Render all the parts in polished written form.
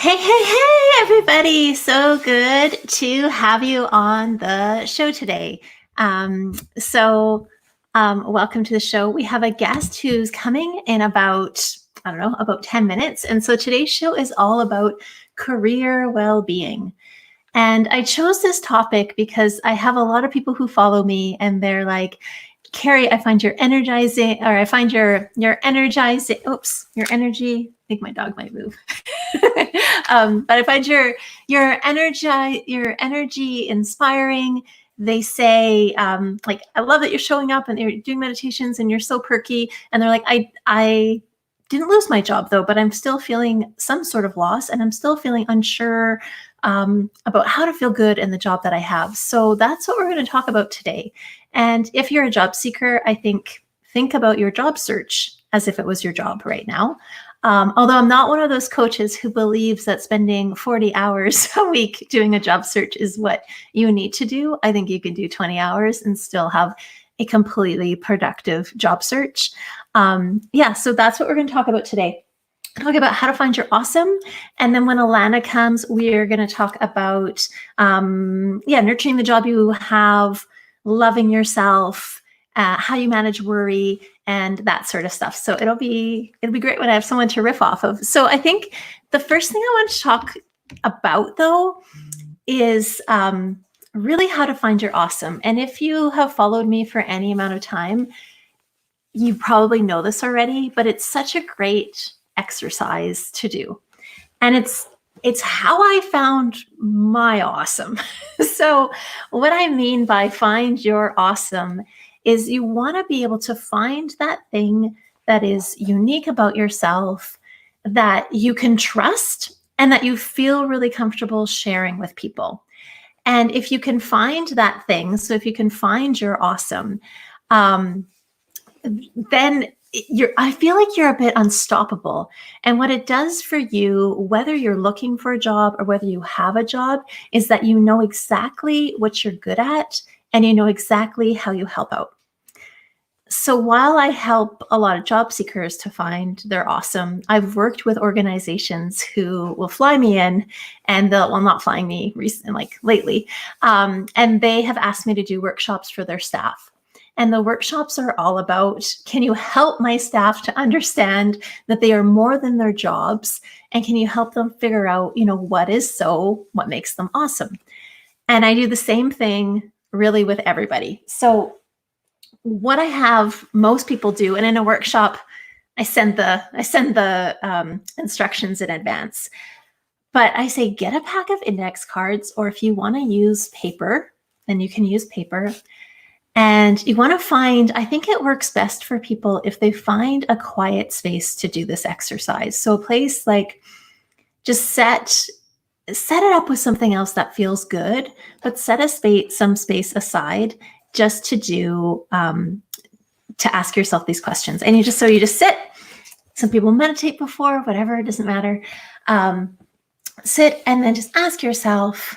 Hey, everybody. So good to have you on the show today. Welcome to the show. We have a guest who's coming in about 10 minutes. And so today's show is all about career well-being. And I chose this topic because I have a lot of people who follow me and they're like, Kerri, I find your energizing, or I find your energizing, your energy, I think my dog might move. But I find your energy inspiring. They say, like, I love that you're showing up and you're doing meditations and you're so perky. And they're like, I didn't lose my job though, but I'm still feeling some sort of loss and I'm still feeling unsure about how to feel good in the job that I have. So that's what we're going to talk about today. And if you're a job seeker, I think about your job search as if it was your job right now. Although I'm not one of those coaches who believes that spending 40 hours a week doing a job search is what you need to do. I think you can do 20 hours and still have a completely productive job search. So that's what we're going to talk about today. Talk about how to find your awesome. And then when Allana comes, we are going to talk about, nurturing the job you have, loving yourself, how you manage worry, and that sort of stuff. So it'll be great when I have someone to riff off of. So I think the first thing I want to talk about though is really how to find your awesome. And if you have followed me for any amount of time, you probably know this already, but it's such a great exercise to do. And it's how I found my awesome. So what I mean by find your awesome is you want to be able to find that thing that is unique about yourself, that you can trust and that you feel really comfortable sharing with people. And if you can find that thing, so if you can find your awesome, then I feel like you're a bit unstoppable. And what it does for you, whether you're looking for a job or whether you have a job, is that you know exactly what you're good at and you know exactly how you help out. So while I help a lot of job seekers to find their awesome, I've worked with organizations who will fly me in and not flying me lately. And they have asked me to do workshops for their staff. And the workshops are all about, can you help my staff to understand that they are more than their jobs? And can you help them figure out, what makes them awesome? And I do the same thing really with everybody. So what I have most people do, and in a workshop, I send the instructions in advance, but I say, get a pack of index cards, or if you want to use paper, then you can use paper. And you want to find, I think it works best for people if they find a quiet space to do this exercise. So a place like, just set it up with something else that feels good, but set some space aside just to do, to ask yourself these questions. And you just sit. Some people meditate before, whatever, it doesn't matter. Sit and then just ask yourself,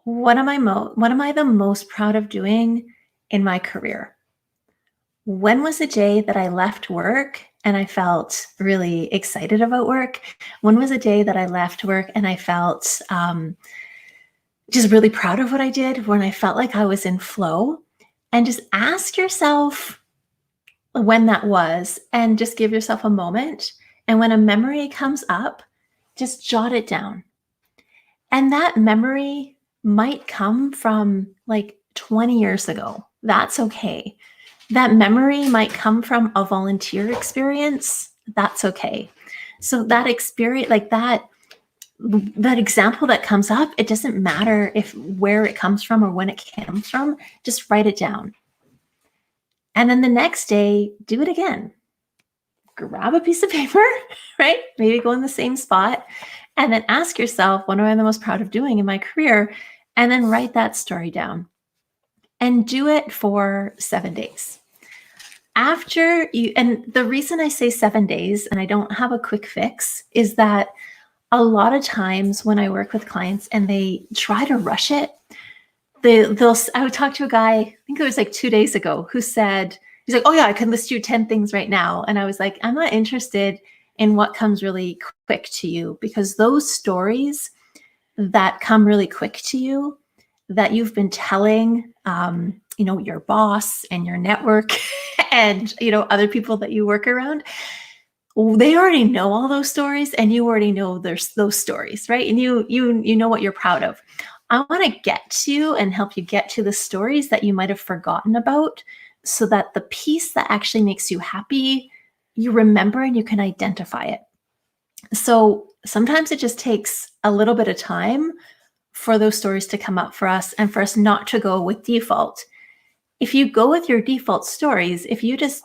what am I the most proud of doing in my career? When was the day that I left work and I felt really excited about work? When was the day that I left work and I felt just really proud of what I did, when I felt like I was in flow? And just ask yourself when that was, and just give yourself a moment. And when a memory comes up, just jot it down. And that memory might come from like 20 years ago. That's okay. That memory might come from a volunteer experience. That's okay. So that experience, like that example that comes up, it doesn't matter where it comes from or when it comes from, just write it down. And then the next day, do it again. Grab a piece of paper, right? Maybe go in the same spot. And then ask yourself, what am I the most proud of doing in my career? And then write that story down. And do it for 7 days. And the reason I say 7 days and I don't have a quick fix is that a lot of times when I work with clients and they try to rush it, I would talk to a guy, I think it was like 2 days ago, who said, he's like, oh yeah, I can list you 10 things right now. And I was like, I'm not interested in what comes really quick to you, because those stories that come really quick to you that you've been telling, your boss and your network and, other people that you work around, they already know all those stories, and you already know there's those stories, right? And you know what you're proud of. I want to get to and help you get to the stories that you might have forgotten about, so that the piece that actually makes you happy, you remember and you can identify it. So sometimes it just takes a little bit of time for those stories to come up for us, and for us not to go with default. If you go with your default stories, if you just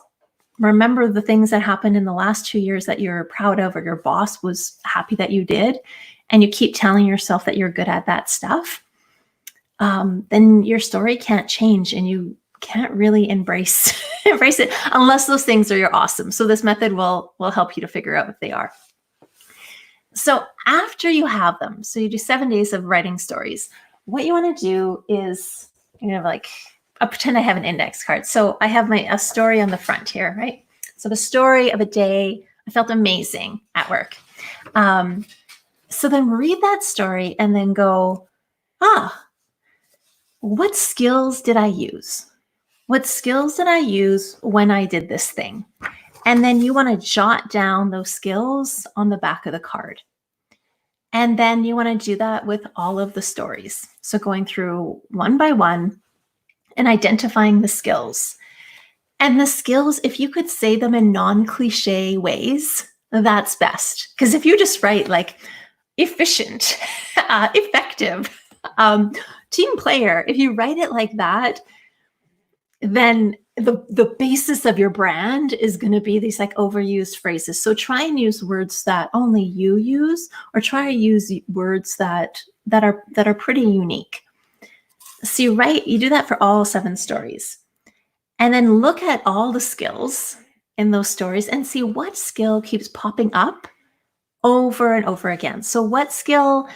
remember the things that happened in the last 2 years that you're proud of, or your boss was happy that you did, and you keep telling yourself that you're good at that stuff, then your story can't change, and you can't really embrace it unless those things are your awesome. So this method will help you to figure out if they are. So after you have them, so you do 7 days of writing stories, what you want to do is, I'll pretend I have an index card. So I have a story on the front here, right? So the story of a day, I felt amazing at work. So then read that story and then go, what skills did I use? What skills did I use when I did this thing? And then you want to jot down those skills on the back of the card. And then you want to do that with all of the stories. So going through one by one and identifying the skills. And the skills, if you could say them in non-cliche ways, that's best. Because if you just write like efficient, effective, team player, if you write it like that, then the basis of your brand is going to be these like overused phrases. So try and use words that only you use, or try to use words that are pretty unique. So you do that for all 7 stories, and then look at all the skills in those stories and see what skill keeps popping up over and over again. So what skill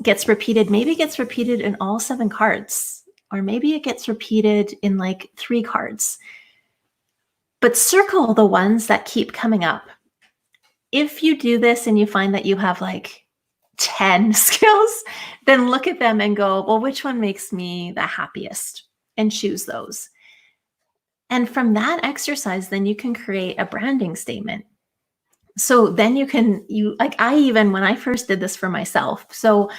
gets repeated? Maybe it gets repeated in all 7 cards. Or maybe it gets repeated in like 3 cards. But circle the ones that keep coming up. If you do this and you find that you have like 10 skills, then look at them and go, well, which one makes me the happiest? And choose those. And from that exercise, then you can create a branding statement. So then when I first did this for myself. So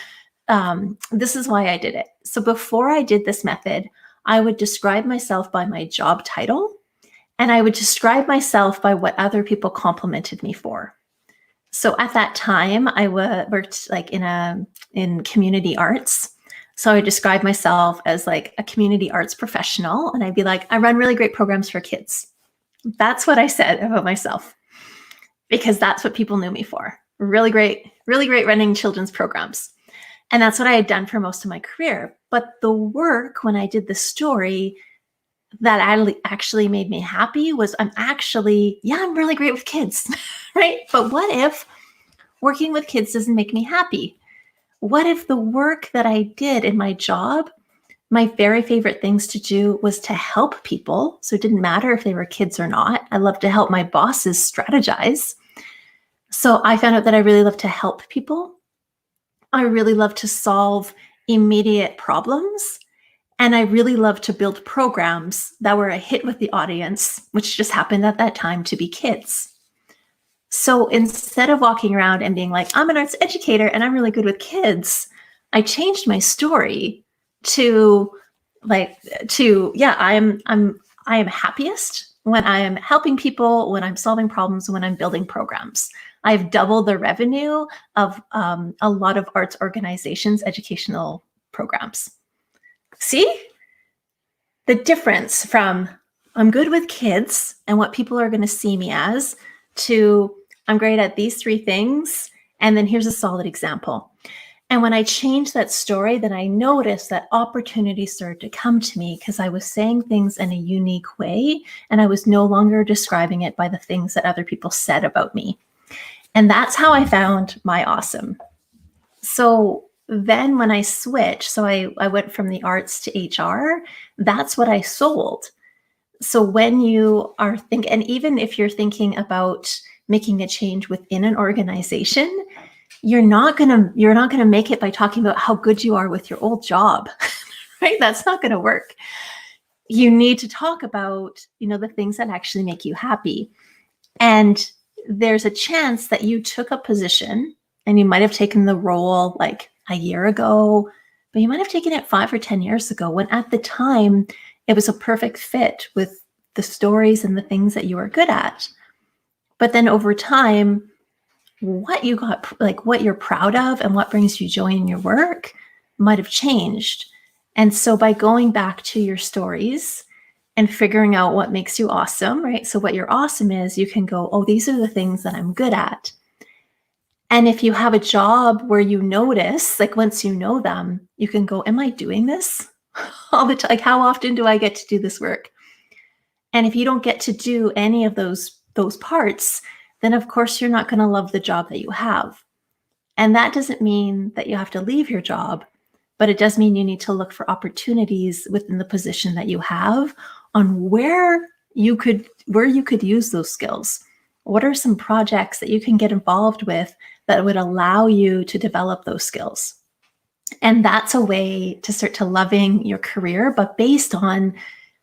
this is why I did it. So before I did this method, I would describe myself by my job title, and I would describe myself by what other people complimented me for. So at that time, I worked like in community arts. So I described myself as like a community arts professional, and I'd be like, I run really great programs for kids. That's what I said about myself, because that's what people knew me for. Really great running children's programs. And that's what I had done for most of my career. But the work when I did the story that actually made me happy was I'm really great with kids, right? But what if working with kids doesn't make me happy? What if the work that I did in my job, my very favorite things to do was to help people? So it didn't matter if they were kids or not. I love to help my bosses strategize. So I found out that I really love to help people. I really love to solve immediate problems. And I really love to build programs that were a hit with the audience, which just happened at that time to be kids. So instead of walking around and being like, I'm an arts educator and I'm really good with kids, I changed my story to I am happiest when I am helping people, when I'm solving problems, when I'm building programs. I've doubled the revenue of a lot of arts organizations' educational programs. See the difference from I'm good with kids and what people are going to see me as, to I'm great at these 3 things, and then here's a solid example. And when I changed that story, then I noticed that opportunities started to come to me because I was saying things in a unique way, and I was no longer describing it by the things that other people said about me. And that's how I found my awesome. So then when I switched, so I went from the arts to HR, that's what I sold. So when you are and even if you're thinking about making a change within an organization, you're not gonna make it by talking about how good you are with your old job, right? That's not gonna work. You need to talk about, the things that actually make you happy. And there's a chance that you took a position and you might have taken the role like a year ago, but you might have taken it 5 or 10 years ago when at the time it was a perfect fit with the stories and the things that you were good at. But then over time, what you got, like what you're proud of and what brings you joy in your work might have changed. And so by going back to your stories and figuring out what makes you awesome, right? So what your awesome is, you can go, oh, these are the things that I'm good at. And if you have a job where you notice, like once you know them, you can go, am I doing this all the time? Like how often do I get to do this work? And if you don't get to do any of those parts, then of course you're not going to love the job that you have. And that doesn't mean that you have to leave your job, but it does mean you need to look for opportunities within the position that you have on where you could use those skills. What are some projects that you can get involved with that would allow you to develop those skills? And that's a way to start to loving your career, but based on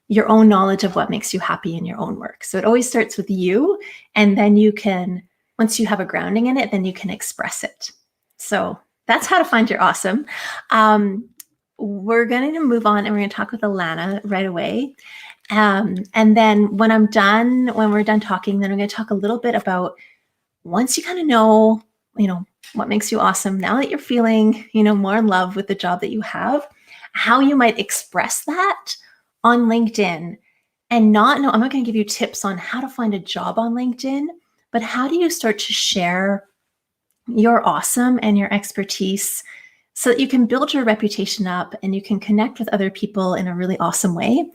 your own knowledge of what makes you happy in your own work. So it always starts with you, and then you can, once you have a grounding in it, then you can express it. So that's how to find your awesome. We're going to move on and we're going to talk with Allana right away. And then when we're done talking, then we're going to talk a little bit about once you kind of know, what makes you awesome, now that you're feeling, more in love with the job that you have, how you might express that on LinkedIn and I'm not going to give you tips on how to find a job on LinkedIn, but how do you start to share your awesome and your expertise so that you can build your reputation up and you can connect with other people in a really awesome way.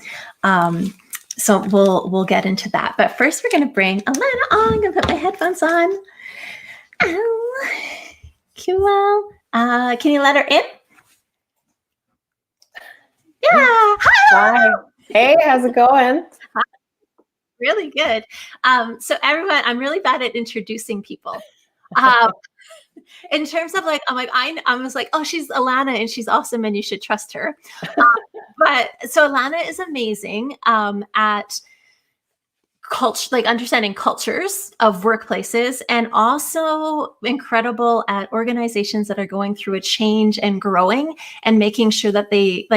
So we'll get into that. But first we're going to bring Allana on. I'm going to put my headphones on. Oh, cool. Can you let her in? Yeah. Hi. Hey, how's it going? Really good. So everyone, I'm really bad at introducing people. In terms of I was like, oh, she's Allana and she's awesome and you should trust her. But so Allana is amazing at culture, like understanding cultures of workplaces, and also incredible at organizations that are going through a change and growing and making sure that they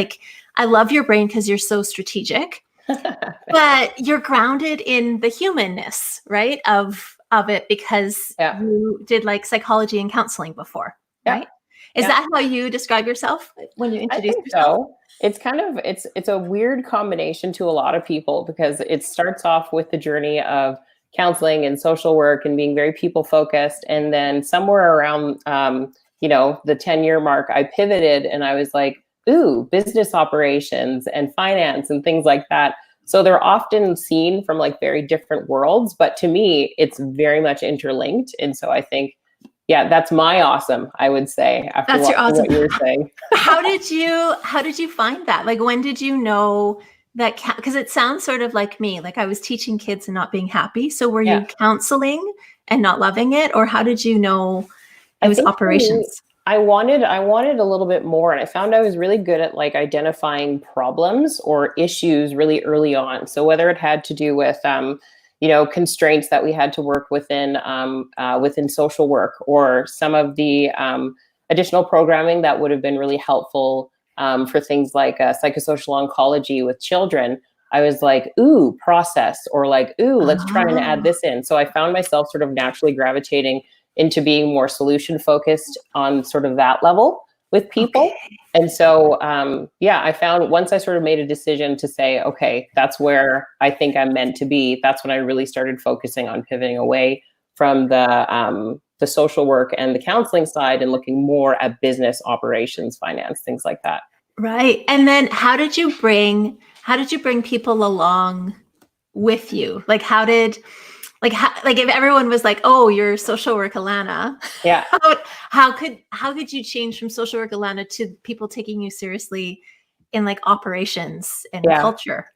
I love your brain because you're so strategic, but you're grounded in the humanness, right? Of it, because you did psychology and counseling before, right? Is that how you describe yourself when you introduce yourself? So. It's kind of, it's a weird combination to a lot of people, because it starts off with the journey of counseling and social work and being very people focused. And then somewhere around, the 10-year mark, I pivoted and I was like, ooh, business operations and finance and things like that. So they're often seen from very different worlds, but to me, it's very much interlinked. And so I think, that's my awesome, I would say, after that's your awesome. What you were saying. How did you find that? When did you know that? Because it sounds sort of like me. I was teaching kids and not being happy. So were you counseling and not loving it? Or how did you know it was operations? I wanted a little bit more. And I found I was really good at identifying problems or issues really early on. So whether it had to do with, constraints that we had to work within social work, or some of the additional programming that would have been really helpful for things like psychosocial oncology with children, I was like, ooh, process, or ooh, let's try and add this in. So I found myself sort of naturally gravitating into being more solution focused on sort of that level with people. Okay. And so, I found once I sort of made a decision to say, okay, that's where I think I'm meant to be, that's when I really started focusing on pivoting away from the social work and the counseling side and looking more at business operations, finance, things like that. Right. And then how did you bring people along with you? If everyone was like, oh, you're social work Allana, how could you change from social work Allana to people taking you seriously in operations and culture?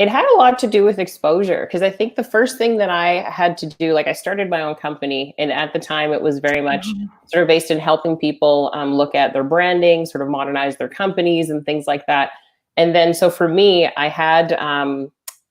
It had a lot to do with exposure, because I think the first thing that I had to do, like I started my own company, and at the time it was very much sort of based in helping people look at their branding, sort of modernize their companies and things like that. And then so for me, I had,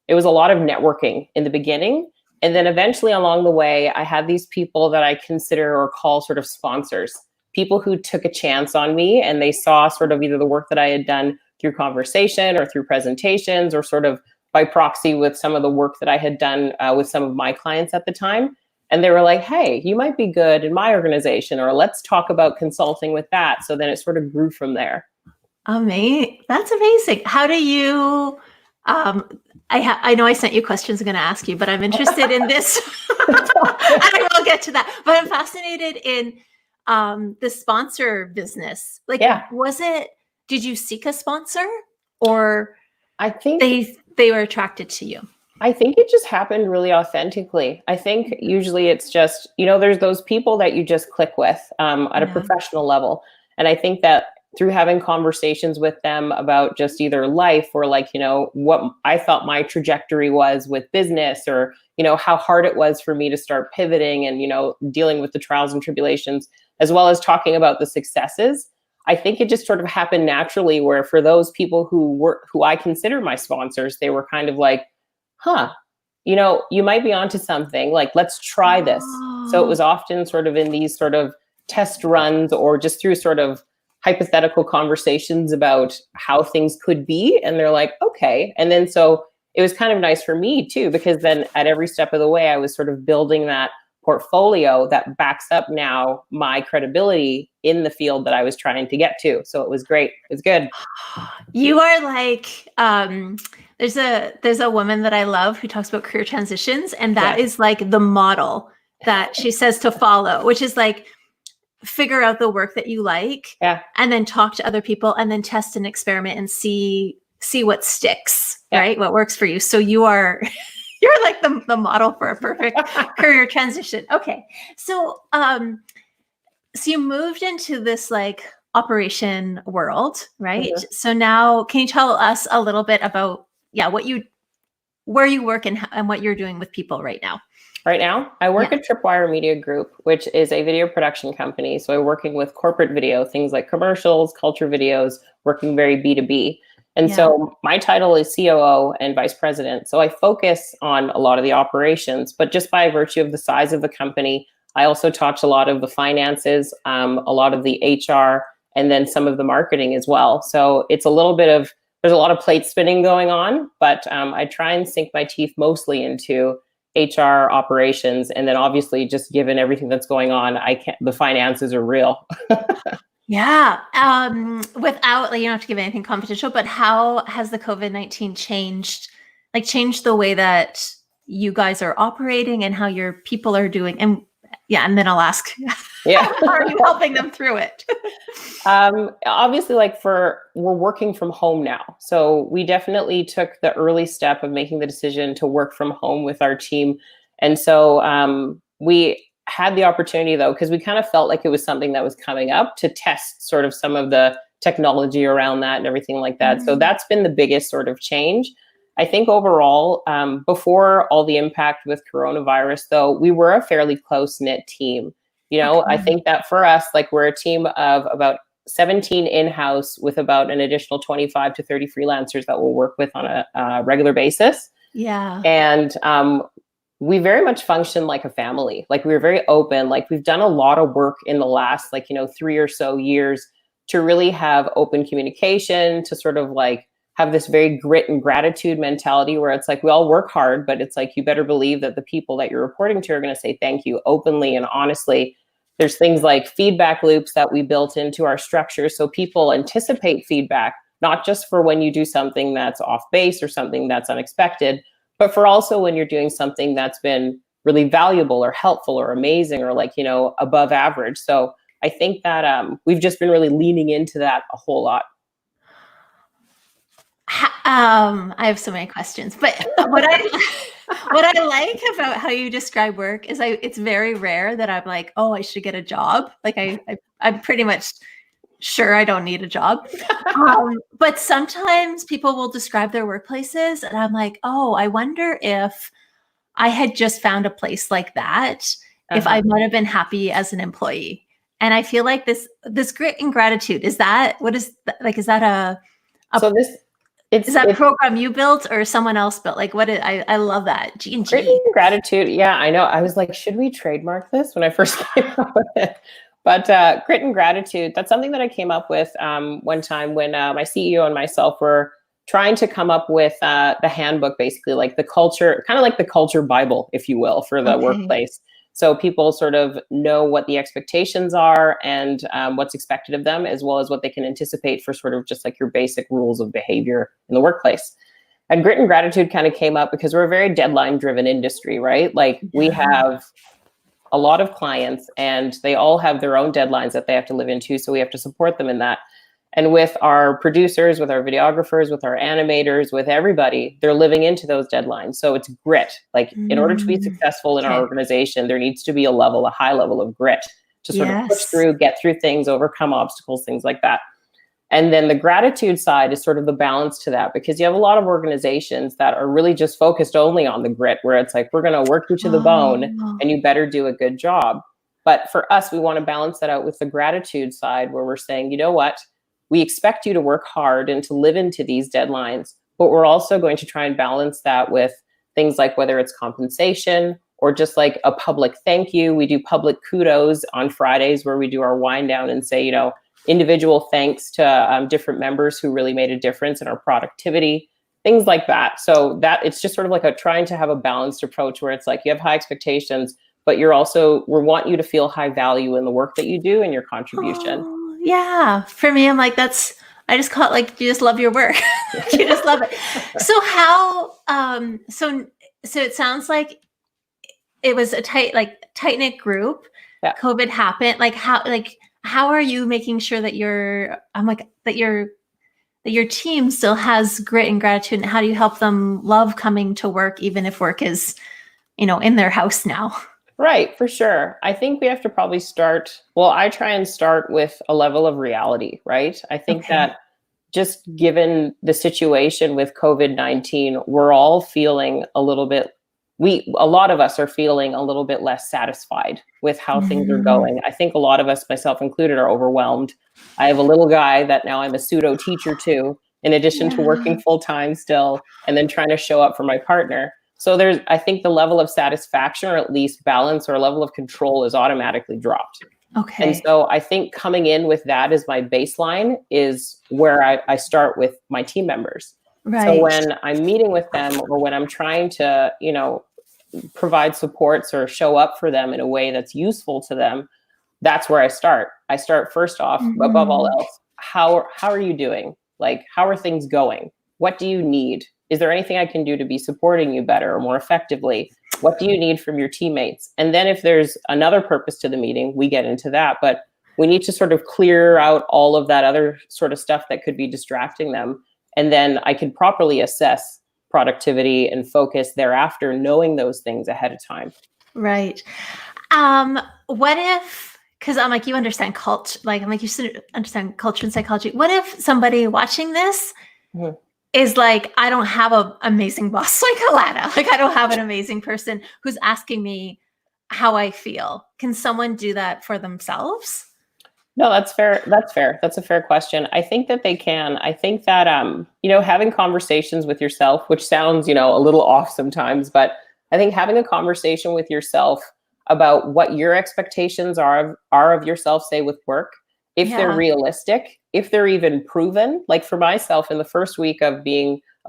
it was a lot of networking in the beginning. And then eventually along the way, I had these people that I consider or call sort of sponsors, people who took a chance on me, and they saw sort of either the work that I had done through conversation or through presentations, or sort of by proxy with some of the work that I had done with some of my clients at the time. And they were like, hey, you might be good in my organization, or let's talk about consulting with that. So then it sort of grew from there. Amazing. That's amazing. How do you, I know I sent you questions I'm going to ask you, but I'm interested in this. I will get to that, but I'm fascinated in the sponsor business. Like, did you seek a sponsor, or I think they were attracted to you? I think it just happened really authentically. I think usually it's just, there's those people that you just click with at a professional level. And I think that through having conversations with them about just either life, or like, what I thought my trajectory was with business, or, how hard it was for me to start pivoting and, dealing with the trials and tribulations, as well as talking about the successes. I think it just sort of happened naturally, where for those people who I consider my sponsors, they were kind of like, you might be onto something, like, let's try this. So it was often sort of in these sort of test runs, or just through sort of hypothetical conversations about how things could be. And they're like, okay. And then, so it was kind of nice for me too, because then at every step of the way, I was sort of building that portfolio that backs up now my credibility in the field that I was trying to get to. So it was great. It was good. You are like, there's a woman that I love who talks about career transitions, and that is like the model that she says to follow, which is like, figure out the work that you like, and then talk to other people, and then test and experiment and see what sticks, right? What works for you. So you're like the model for a perfect career transition. Okay. So, so you moved into this like operation world, right? Mm-hmm. So now can you tell us a little bit about, where you work and what you're doing with people right now? Right now, I work at Tripwire Media Group, which is a video production company. So I'm working with corporate video, things like commercials, culture videos, working very B2B. And so my title is COO and Vice President. So I focus on a lot of the operations, but just by virtue of the size of the company, I also touch a lot of the finances, a lot of the HR, and then some of the marketing as well. So it's a little bit of, there's a lot of plate spinning going on, but I try and sink my teeth mostly into HR operations. And then obviously, just given everything that's going on, the finances are real. Without, you don't have to give anything confidential, but how has the COVID-19 changed the way that you guys are operating and how your people are doing? And then I'll ask, how are you helping them through it? Obviously, we're working from home now. So we definitely took the early step of making the decision to work from home with our team. And so we had the opportunity, though, because we kind of felt like it was something that was coming up, to test sort of some of the technology around that and everything like that. Mm-hmm. So that's been the biggest sort of change. I think overall, before all the impact with coronavirus, though, we were a fairly close-knit team. I think that for us, we're a team of about 17 in-house with about an additional 25 to 30 freelancers that we'll work with on a regular basis. Yeah. And we very much function like a family. We're very open. We've done a lot of work in the last 3 or so years to really have open communication, to sort of have this very grit and gratitude mentality, where it's we all work hard, but it's you better believe that the people that you're reporting to are going to say thank you openly and honestly. There's things like feedback loops that we built into our structure, so people anticipate feedback, not just for when you do something that's off base or something that's unexpected, but for also when you're doing something that's been really valuable or helpful or amazing or above average. So I think that we've just been really leaning into that a whole lot. I have so many questions, but what I like about how you describe work is it's very rare that I'm like, oh, I should get a job. I'm pretty much sure, I don't need a job. But sometimes people will describe their workplaces, and I'm like, oh, I wonder if I had just found a place like that, if I might have been happy as an employee. And I feel like this grit and gratitude, is that what is like? Is that So this is that program you built or someone else built? Like I love that. G&G. Grit and gratitude. Yeah, I know. I was like, should we trademark this when I first came up with it? But grit and gratitude, that's something that I came up with one time when my CEO and myself were trying to come up with the handbook, basically like the culture, kind of like the culture Bible, if you will, for the workplace. So people sort of know what the expectations are and what's expected of them, as well as what they can anticipate for sort of just like your basic rules of behavior in the workplace. And grit and gratitude kind of came up because we're a very deadline driven industry, right? Like we have a lot of clients and they all have their own deadlines that they have to live into. So we have to support them in that. And with our producers, with our videographers, with our animators, with everybody, they're living into those deadlines. So it's grit. Like in order to be successful in our organization, there needs to be a high level of grit to sort of push through, get through things, overcome obstacles, things like that. And then the gratitude side is sort of the balance to that, because you have a lot of organizations that are really just focused only on the grit, where it's like, we're going to work you to the bone and you better do a good job. But for us, we want to balance that out with the gratitude side, where we're saying, you know what? We expect you to work hard and to live into these deadlines, but we're also going to try and balance that with things like whether it's compensation or just like a public thank you. We do public kudos on Fridays where we do our wind down and say, you know, individual thanks to different members who really made a difference in our productivity, things like that. So that it's just sort of like trying to have a balanced approach where it's like you have high expectations, but we want you to feel high value in the work that you do and your contribution. Yeah, for me, I'm like, I just call it like, you just love your work. You just love it. So how, so it sounds like it was a tight knit group. Yeah. COVID happened. How are you making sure that your team still has grit and gratitude, and how do you help them love coming to work, even if work is, in their house now? Right, for sure. I think we have to probably I try and start with a level of reality, right? I think that just given the situation with COVID-19, we're all feeling a lot of us are feeling a little bit less satisfied with how things are going. I think a lot of us, myself included, are overwhelmed. I have a little guy that now I'm a pseudo teacher to, in addition to working full time still, and then trying to show up for my partner. So I think the level of satisfaction, or at least balance, or level of control is automatically dropped. Okay. And so I think coming in with that as my baseline is where I start with my team members. Right. So when I'm meeting with them, or when I'm trying to, provide supports or show up for them in a way that's useful to them, that's where I start. I start first off, above all else, how are you doing? Like, how are things going? What do you need? Is there anything I can do to be supporting you better or more effectively? What do you need from your teammates? And then if there's another purpose to the meeting, we get into that. But we need to sort of clear out all of that other sort of stuff that could be distracting them. And then I can properly assess productivity and focus thereafter, knowing those things ahead of time. Right. What if, because I'm like, you understand culture, you understand culture and psychology. What if somebody watching this is like, I don't have an amazing boss like Allana. Like, I don't have an amazing person who's asking me how I feel. Can someone do that for themselves? No, that's fair. That's a fair question. I think that they can. I think that, having conversations with yourself, which sounds, a little off sometimes, but I think having a conversation with yourself about what your expectations are of yourself, say with work, if they're realistic, if they're even proven. Like for myself, in the first week of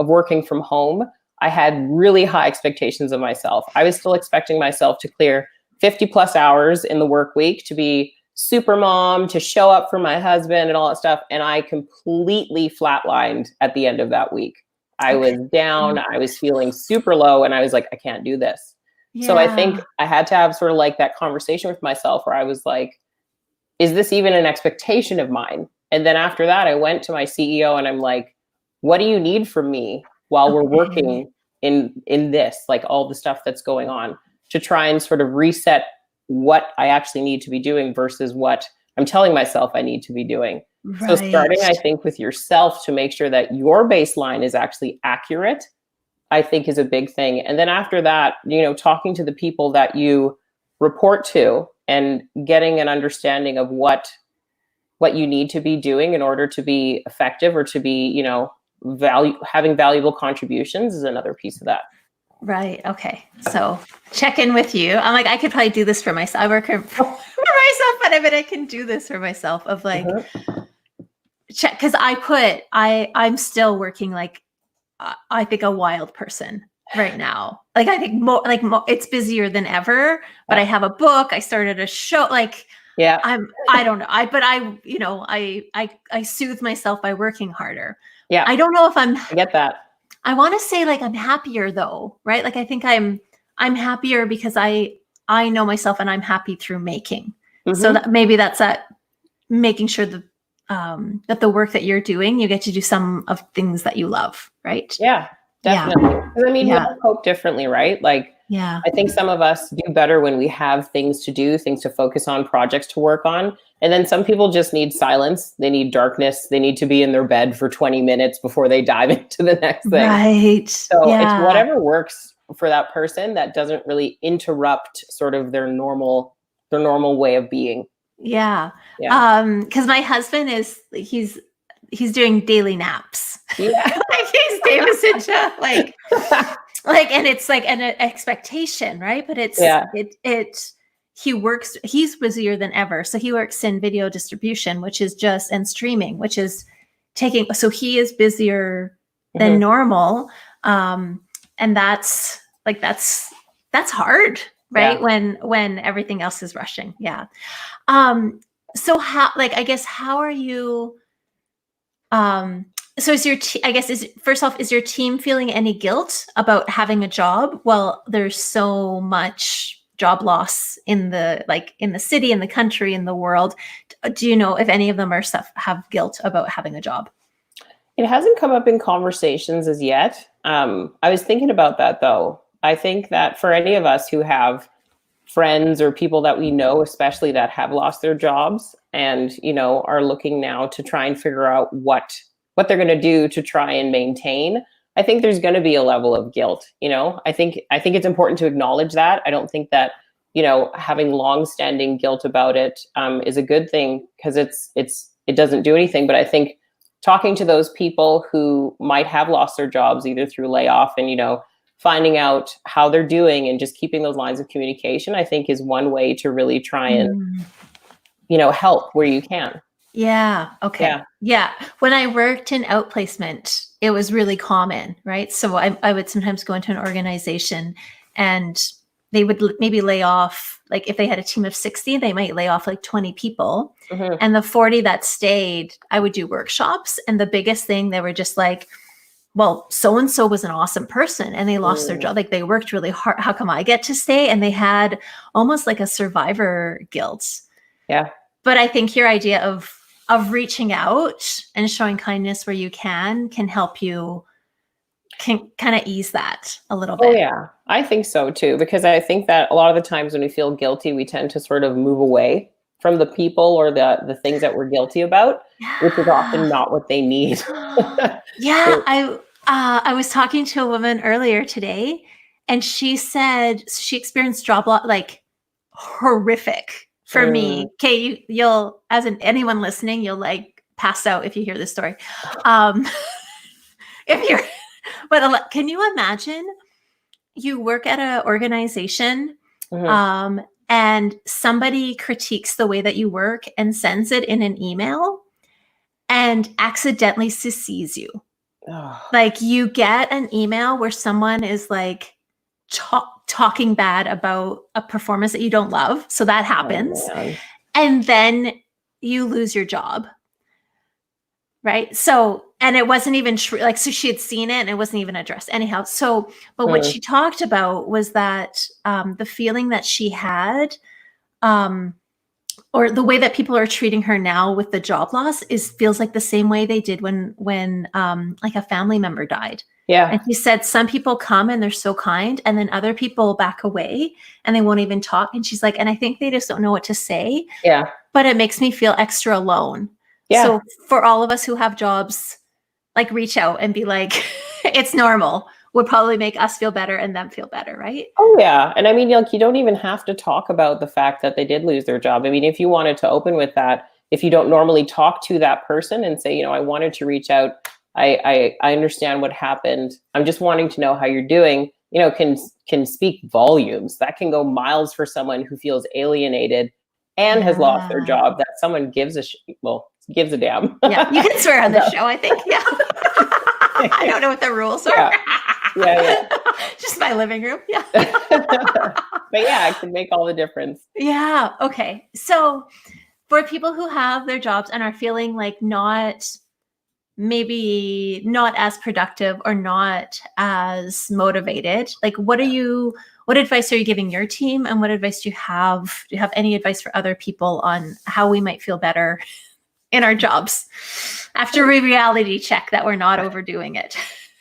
working from home, I had really high expectations of myself. I was still expecting myself to clear 50 plus hours in the work week, to be super mom, to show up for my husband and all that stuff. And I completely flatlined at the end of that week. I was down, I was feeling super low, and I was like, I can't do this. Yeah. So I think I had to have sort of like that conversation with myself where I was like, is this even an expectation of mine? And then after that, I went to my CEO and I'm like, what do you need from me while we're working in this, like all the stuff that's going on, to try and sort of reset what I actually need to be doing versus what I'm telling myself I need to be doing. So starting, Right. I think, with yourself to make sure that your baseline is actually accurate, I think is a big thing. And then after that, talking to the people that you report to and getting an understanding of what you need to be doing in order to be effective or to be, having valuable contributions is another piece of that. Right. Okay. So check in with you. I'm like, I could probably do this for myself. I work for myself, but I bet I can do this for myself of like, check. Cause I'm still working like, I think a wild person right now. Like I think it's busier than ever, but I have a book. I started a show. Like, Yeah. I don't know. I soothe myself by working harder. Yeah. I don't know if I get that. I want to say like I'm happier though, right? Like I think I'm happier because I know myself and I'm happy through making. So that maybe that's that making sure that that the work that you're doing, you get to do some of things that you love, right? Yeah, definitely. Because we all cope differently, right? Like, yeah. I think some of us do better when we have things to do, things to focus on, projects to work on. And then some people just need silence. They need darkness. They need to be in their bed for 20 minutes before they dive into the next thing. Right. So it's whatever works for that person that doesn't really interrupt sort of their normal way of being. Yeah. Yeah. Because my husband he's doing daily naps. Yeah. Like he's Davis into like, and it's like an expectation, right? But he's busier than ever. So he works in video distribution, which is and streaming, which is so he is busier than normal. And that's hard, right? Yeah. When everything else is rushing. Yeah. So how are you, so is your team feeling any guilt about having a job? Well, there's so much job loss in the city, in the country, in the world. Do you know if any of them have guilt about having a job? It hasn't come up in conversations as yet. I was thinking about that though. I think that for any of us who have friends or people that we know, especially that have lost their jobs and, are looking now to try and figure out what they're going to do to try and maintain, I think there's going to be a level of guilt. I think it's important to acknowledge that. I don't think that, having long-standing guilt about it is a good thing because it doesn't do anything. But I think talking to those people who might have lost their jobs either through layoff and, finding out how they're doing and just keeping those lines of communication, I think is one way to really try and, help where you can. Yeah. Okay. Yeah. When I worked in outplacement, it was really common, right? So I would sometimes go into an organization and they would maybe lay off, like if they had a team of 60, they might lay off like 20 people. And the 40 that stayed, I would do workshops. And the biggest thing, they were just like, well, so-and-so was an awesome person and they lost their job. Like they worked really hard. How come I get to stay? And they had almost like a survivor guilt. Yeah. But I think your idea of reaching out and showing kindness where you can help you kind of ease that a little bit. Oh yeah, I think so too. Because I think that a lot of the times when we feel guilty, we tend to sort of move away from the people or the things that we're guilty about, which is often not what they need. Yeah, I was talking to a woman earlier today, and she said she experienced job loss, like horrific for me. Okay, you'll as anyone listening, you'll like pass out if you hear this story. But can you imagine? You work at an organization, and somebody critiques the way that you work and sends it in an email and accidentally CCs you. Like you get an email where someone is like talking bad about a performance that you don't love. So that happens. And then you lose your job. Right. So, and it wasn't even true. Like, so she had seen it and it wasn't even addressed anyhow. So, but what she talked about was that the feeling that she had, or the way that people are treating her now with the job loss feels like the same way they did when like a family member died. Yeah. And she said, some people come and they're so kind, and then other people back away and they won't even talk. And she's like, and I think they just don't know what to say. Yeah. But it makes me feel extra alone. Yeah. So for all of us who have jobs, like reach out and be like, it's normal, would probably make us feel better and them feel better, right? Oh yeah. And I mean, like, you don't even have to talk about the fact that they did lose their job. I mean, if you wanted to open with that, if you don't normally talk to that person and say, I wanted to reach out. I understand what happened. I'm just wanting to know how you're doing, can speak volumes. That can go miles for someone who feels alienated and has lost their Yeah. job, that someone gives a damn. Yeah. You can swear on this show, I think. Yeah. I don't know what the rules are. Yeah. Just my living room. Yeah. But yeah, it can make all the difference. Yeah. Okay. So for people who have their jobs and are feeling like maybe not as productive or not as motivated, like what advice are you giving your team, and what advice do you have? Do you have any advice for other people on how we might feel better in our jobs after we reality check that we're not overdoing it?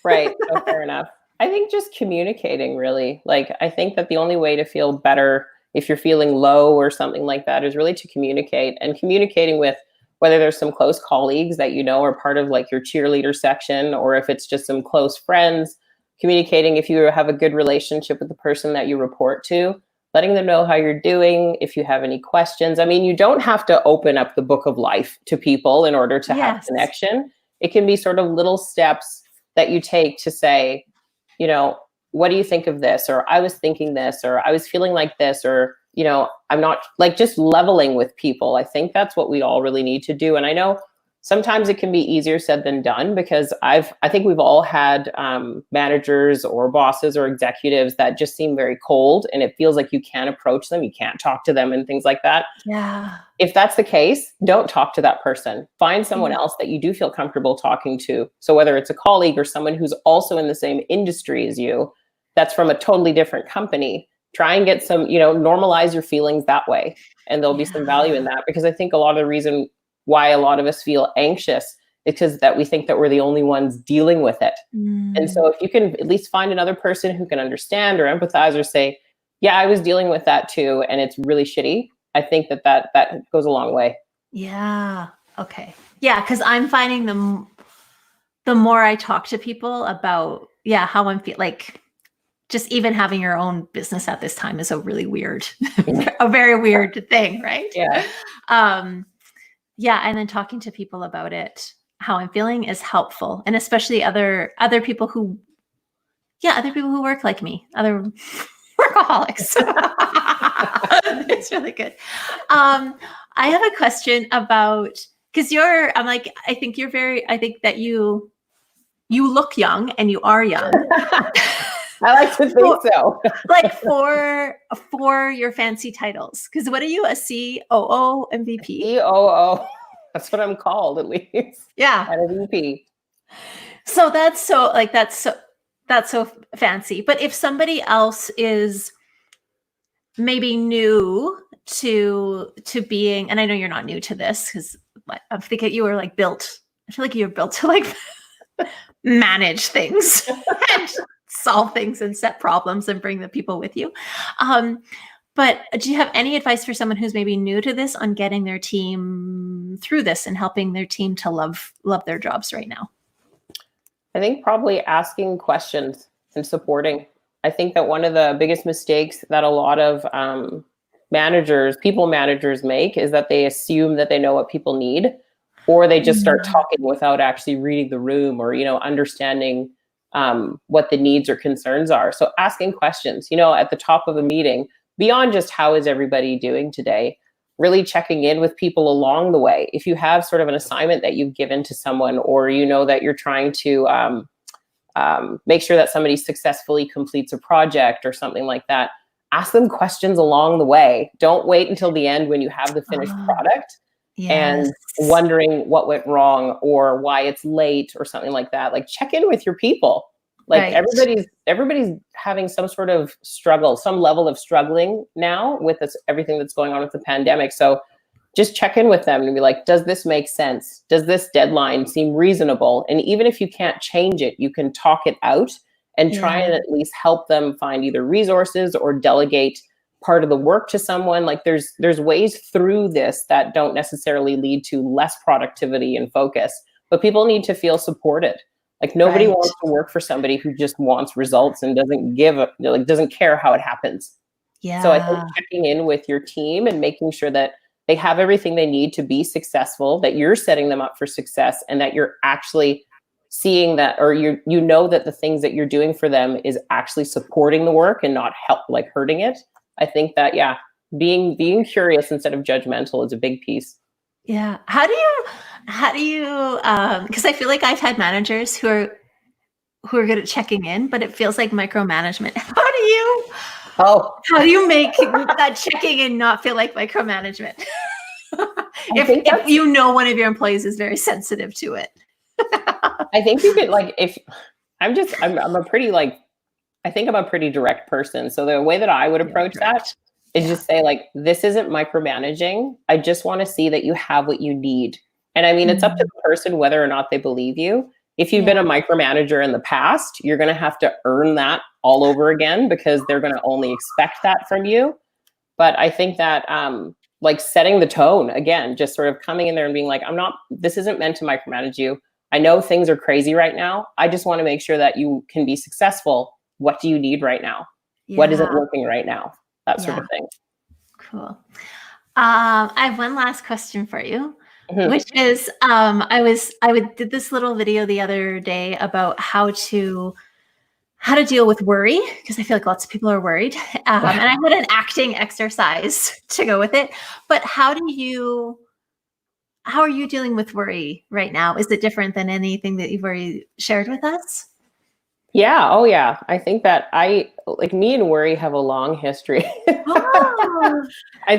Right. Oh, fair enough. I think just communicating, really. Like, I think that the only way to feel better if you're feeling low or something like that is really to communicate, and communicating with, whether there's some close colleagues that are part of like your cheerleader section, or if it's just some close friends, communicating if you have a good relationship with the person that you report to, letting them know how you're doing, if you have any questions. I mean, you don't have to open up the book of life to people in order to have connection. It can be sort of little steps that you take to say, what do you think of this? Or I was thinking this, or I was feeling like this, or, I'm not, like, just leveling with people. I think that's what we all really need to do. And I know sometimes it can be easier said than done, because I think we've all had managers or bosses or executives that just seem very cold, and it feels like you can't approach them, you can't talk to them and things like that. Yeah. If that's the case, don't talk to that person. Find someone else that you do feel comfortable talking to. So whether it's a colleague or someone who's also in the same industry as you, that's from a totally different company, try and get some, normalize your feelings that way. And there'll be some value in that, because I think a lot of the reason why a lot of us feel anxious is because that we think that we're the only ones dealing with it. And so if you can at least find another person who can understand or empathize or say, yeah, I was dealing with that too, and it's really shitty, I think that goes a long way. Yeah. Okay. Yeah. Because I'm finding the more I talk to people about, how I'm feeling, like, just even having your own business at this time is a really weird, a very weird thing, right? Yeah. And then talking to people about it, how I'm feeling, is helpful, and especially other people who work like me, other workaholics. It's really good. I have a question about, because I think that you look young, and you are young. I like to think so. Like for your fancy titles, because what are you, a COO, MVP? COO. That's what I'm called, at least. Yeah. And a VP. So that's so fancy. But if somebody else is maybe new to being, and I know you're not new to this, because I'm thinking you were like built. I feel like you're built to like manage things and solve things and set problems and bring the people with you. But do you have any advice for someone who's maybe new to this on getting their team through this and helping their team to love their jobs right now? I think probably asking questions and supporting. I think that one of the biggest mistakes that a lot of people managers make is that they assume that they know what people need, or they just start talking without actually reading the room or, understanding what the needs or concerns are. So asking questions, at the top of a meeting, beyond just how is everybody doing today, really checking in with people along the way. If you have sort of an assignment that you've given to someone, or that you're trying to make sure that somebody successfully completes a project or something like that, ask them questions along the way. Don't wait until the end when you have the finished product and wondering what went wrong or why it's late or something like that. Like, check in with your people. Like, everybody's having some sort of struggle, some level of struggling now with everything that's going on with the pandemic. So just check in with them and be like, does this make sense? Does this deadline seem reasonable? And even if you can't change it, you can talk it out and try and at least help them find either resources or delegate part of the work to someone. Like there's ways through this that don't necessarily lead to less productivity and focus, but people need to feel supported. Like nobody Right. wants to work for somebody who just wants results and doesn't care how it happens. So I think Yeah. checking in with your team and making sure that they have everything they need to be successful, that you're setting them up for success, and that you're actually seeing that, or you know that the things that you're doing for them is actually supporting the work and not hurting it. I think that, yeah, being curious instead of judgmental is a big piece. Yeah. How do you because I feel like I've had managers who are good at checking in, but it feels like micromanagement. Oh, How do you make that checking in not feel like micromanagement? if you know one of your employees is very sensitive to it. I think you could if I'm a pretty I think I'm a pretty direct person. So the way that I would approach that is just say this isn't micromanaging. I just want to see that you have what you need. And I mean, it's up to the person whether or not they believe you. If you've been a micromanager in the past, you're going to have to earn that all over again because they're going to only expect that from you. But I think that setting the tone again, just sort of coming in there and being like, this isn't meant to micromanage you. I know things are crazy right now. I just want to make sure that you can be successful. What do you need right now? Yeah. What isn't working right now? That sort of thing. Cool. I have one last question for you, which is I did this little video the other day about how to deal with worry, because I feel like lots of people are worried. And I had an acting exercise to go with it. But how are you dealing with worry right now? Is it different than anything that you've already shared with us? Yeah. Oh, yeah. I think that me and worry have a long history. Oh,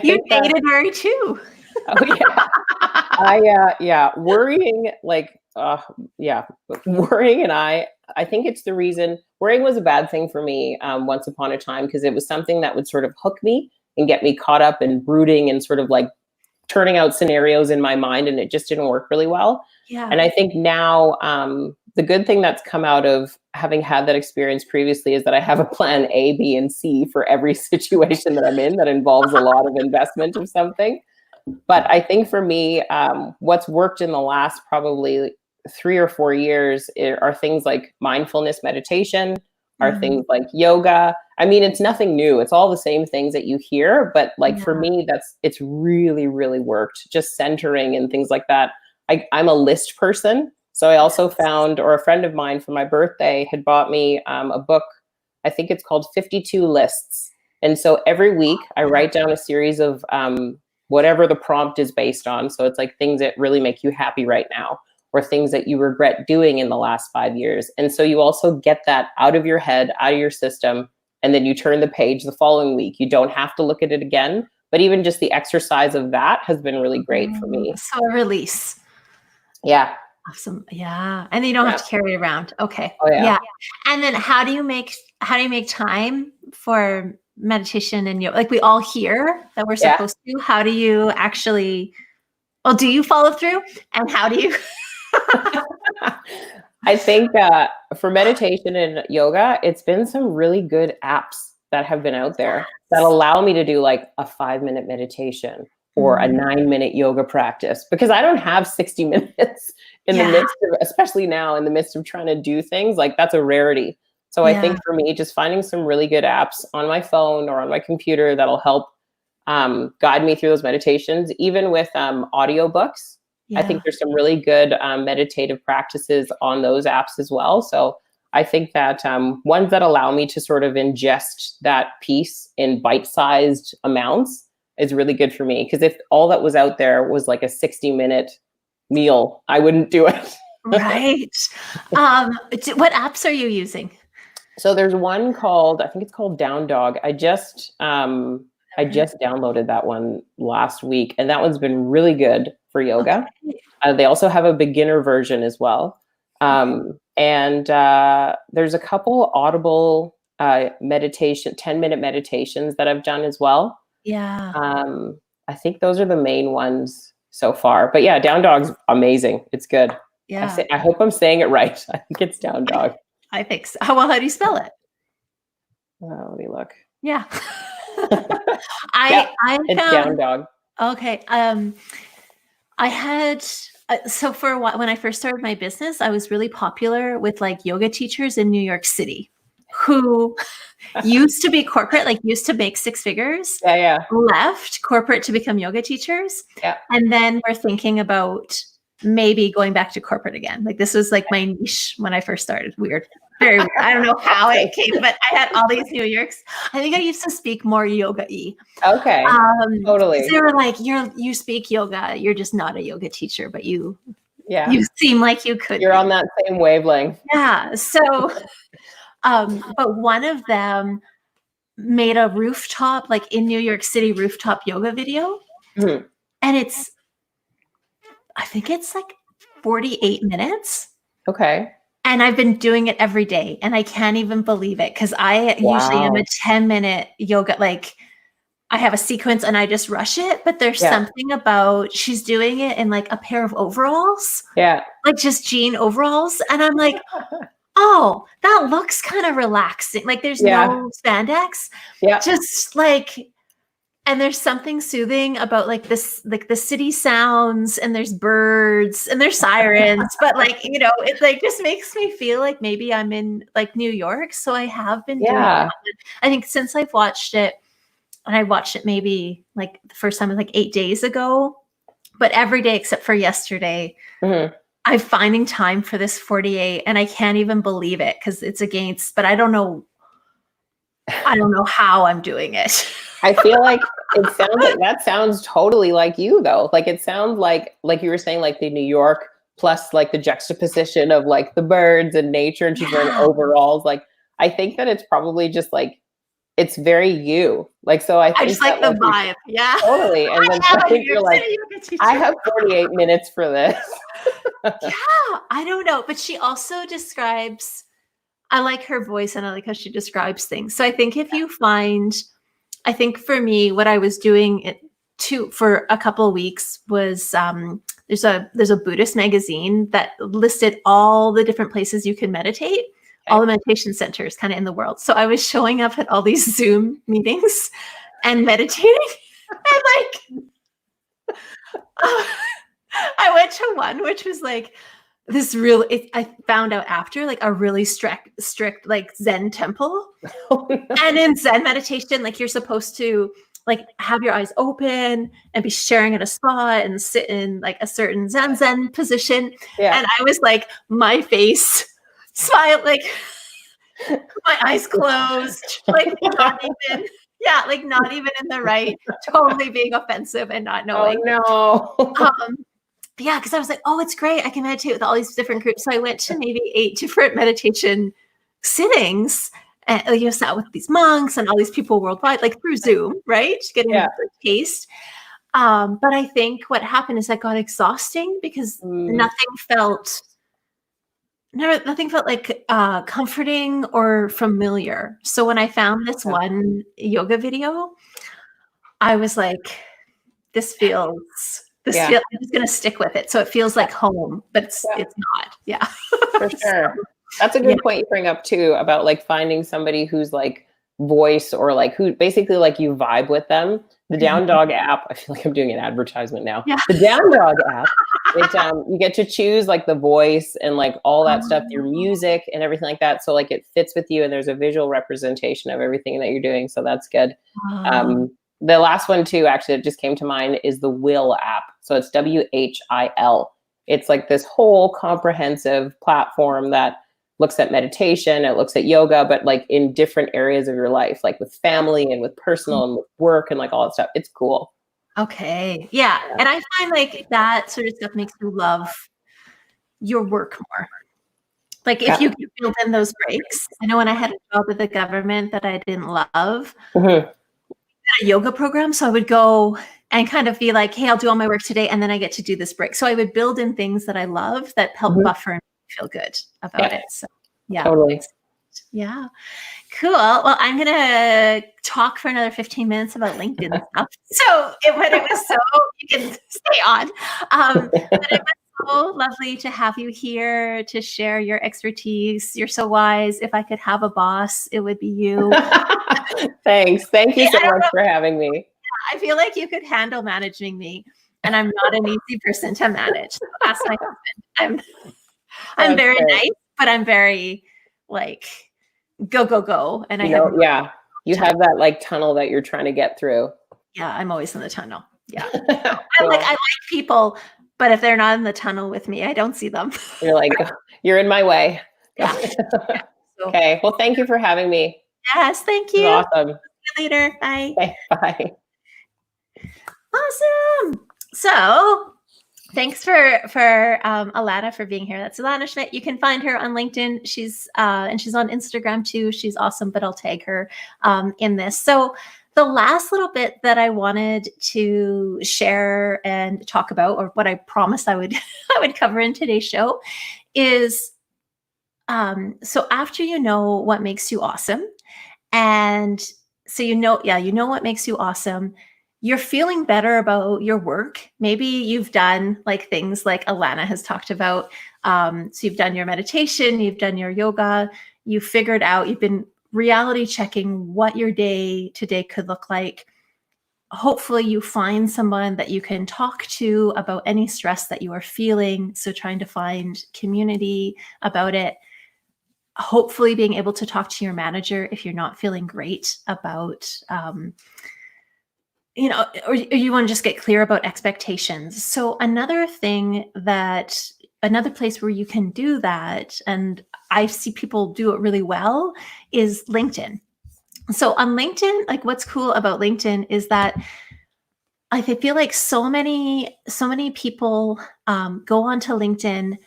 you dated worry too. Oh, yeah. Worrying, worrying, and I think it's the reason worrying was a bad thing for me once upon a time, because it was something that would sort of hook me and get me caught up in brooding and sort of turning out scenarios in my mind, and it just didn't work really well. Yeah. And I think now the good thing that's come out of having had that experience previously is that I have a plan A, B, and C for every situation that I'm in that involves a lot of investment of something. But I think for me, what's worked in the last probably 3 or 4 years are things like mindfulness meditation, are things like yoga. I mean, it's nothing new. It's all the same things that you hear. But for me, it's really, really worked. Just centering and things like that. I'm a list person. So I also found, or a friend of mine for my birthday had bought me a book. I think it's called 52 Lists. And so every week I write down a series of whatever the prompt is based on. So it's things that really make you happy right now, or things that you regret doing in the last 5 years. And so you also get that out of your head, out of your system, and then you turn the page the following week. You don't have to look at it again, but even just the exercise of that has been really great for me. So a release. Yeah. Awesome. Yeah. And then you don't have to carry it around. Okay. Oh, yeah. And then how do you make time for meditation and yoga? We all hear that we're supposed to. How do you actually, do you follow through? And how do you? I think for meditation and yoga, it's been some really good apps that have been out there that allow me to do a 5-minute meditation or a 9-minute yoga practice, because I don't have 60 minutes in the midst of, especially now in the midst of trying to do things. That's a rarity. So I think for me, just finding some really good apps on my phone or on my computer that'll help guide me through those meditations, even with audiobooks. I think there's some really good meditative practices on those apps as well. So I think that ones that allow me to sort of ingest that piece in bite-sized amounts is really good for me. Because if all that was out there was a 60-minute meal, I wouldn't do it. Right. What apps are you using? So there's one called, I think it's called Down Dog. I just downloaded that one last week, and that one's been really good for yoga. Okay. They also have a beginner version as well. And there's a couple Audible meditation, 10-minute meditations that I've done as well. Yeah. I think those are the main ones so far. But yeah, Down Dog's amazing. It's good. Yeah. I hope I'm saying it right. I think it's Down Dog. I think so. Well, how do you spell it? Let me look. Yeah. Yeah, I it's down found dog. okay. I had so for a while when I first started my business, I was really popular with like yoga teachers in New York City who used to be corporate, like used to make six figures, Yeah, yeah, left corporate to become yoga teachers, yeah. and then we're thinking about maybe going back to corporate again. Like this was like my niche when I first started. Weird. Very weird. I don't know how it came, but I had all these New Yorks. I think I used to speak more yoga-y. Okay, 'Cause totally. they were like, you speak yoga, you're just not a yoga teacher, but you Yeah, seem like you could you're be. on that same wavelength. Yeah. So but one of them made a rooftop, like in New York City, rooftop yoga video. Mhm. And I think it's like 48 minutes. Okay. And I've been doing it every day. And I can't even believe it because I usually am a Wow. 10-minute yoga, like I have a sequence and I just rush it. But there's Yeah, something about she's doing it in like a pair of overalls, yeah, like just jean overalls. And I'm like, oh, that looks kind of relaxing. Like there's yeah, no spandex, yeah, just like, and there's something soothing about like this, like the city sounds and there's birds and there's sirens, but like, it like just makes me feel like maybe I'm in like New York. So I have been doing yeah. that. I think since I've watched it, and I watched it maybe like the first time was like 8 days ago, but every day except for yesterday, Mhm. I'm finding time for this 48 and I can't even believe it because it's against, but I don't know how I'm doing it. I feel like that sounds totally like you though. Like it sounds like you were saying, like the New York plus like the juxtaposition of like the birds and nature, and she's wearing Yeah. overalls. Like I think that it's probably just like it's very you. Like so I I think just like that the like you vibe. Yeah. totally, and then I so I am a New think York you're like, City yoga I teacher. have 48 minutes for this. Yeah, I don't know. But she also describes, I like her voice and I like how she describes things. So I think if you find, I think for me, what I was doing for a couple of weeks was there's a Buddhist magazine that listed all the different places you can meditate, all Okay. the meditation centers kind of in the world. So I was showing up at all these Zoom meetings and meditating. And like I went to one which was like this real I found out after like a really strict like Zen temple. And in Zen meditation, like you're supposed to like have your eyes open and be staring at a spot and sit in like a certain Zen position. Yeah. And I was like, my face, smile, like my eyes closed, like not even, yeah, like not even in the right, totally being offensive and not Oh knowing. no. Um, yeah, because I was like, oh, it's great. I can meditate with all these different groups. So I went to maybe 8 different meditation sittings and sat with these monks and all these people worldwide, like through Zoom, right? Getting Yeah. a taste. But I think what happened is that got exhausting because Mm, nothing felt like comforting or familiar. So when I found this yeah. one yoga video, I was like, Yeah. I'm just gonna stick with it. So it feels Yeah. like home, but Yeah. it's not. Yeah. For So, sure. That's a yeah. good point you bring up too about like finding somebody whose like voice or like who basically like you vibe with them. The Down Mhm. Dog app, I feel like I'm doing an advertisement now. Yeah. The Down Dog app, you get to choose like the voice and like all that stuff, your Oh, music and everything like that. So like it fits with you and there's a visual representation of everything that you're doing. So that's good. wow. The last one too, actually, that just came to mind is the Will app. So it's WHIL. It's like this whole comprehensive platform that looks at meditation, it looks at yoga, but like in different areas of your life, like with family and with personal and with work and like all that stuff. It's cool. Okay. Yeah. Yeah. And I find like that sort of stuff makes you love your work more. Like if Yeah. you can build in those breaks. I know when I had a job with the government that I didn't love, Mhm. a yoga program. So I would go and kind of be like, hey, I'll do all my work today. And then I get to do this break. So I would build in things that I love that help Mhm. buffer and feel good about Yeah, it. So yeah. totally. Yeah. Cool. Well, I'm gonna talk for another 15 minutes about LinkedIn stuff. So but it was so you can stay on. But it was so lovely to have you here to share your expertise. You're so wise. If I could have a boss, it would be you. Thanks. Thank you so I don't much know. for having me. I feel like you could handle managing me, and I'm not an easy person to manage. So ask my husband. I'm That's very great. nice, but I'm very like go, go, go. And I have no Yeah, you time. have that like tunnel that you're trying to get through. Yeah, I'm always in the tunnel. Yeah. I Cool. like people, but if they're not in the tunnel with me, I don't see them. You're like, you're in my way. Yeah. Yeah. So Okay. Well, thank you for having me. yes, thank It was you. awesome. See you later. Bye. Okay, bye. Awesome. So thanks for Allana for being here. That's Allana Schmidt. You can find her on LinkedIn. She's and she's on Instagram too. She's awesome, but I'll tag her in this. So the last little bit that I wanted to share and talk about, or what I promised I would I would cover in today's show, is so after you know what makes you awesome, and so you know what makes you awesome. You're feeling better about your work. Maybe you've done like things like Allana has talked about. So you've done your meditation, you've done your yoga, you figured out, you've been reality checking what your day to day could look like. Hopefully, you find someone that you can talk to about any stress that you are feeling. So, trying to find community about it. Hopefully, being able to talk to your manager if you're not feeling great about or you want to just get clear about expectations. So another place where you can do that, and I see people do it really well, is LinkedIn. So on LinkedIn, like what's cool about LinkedIn is that I feel like so many people go onto LinkedIn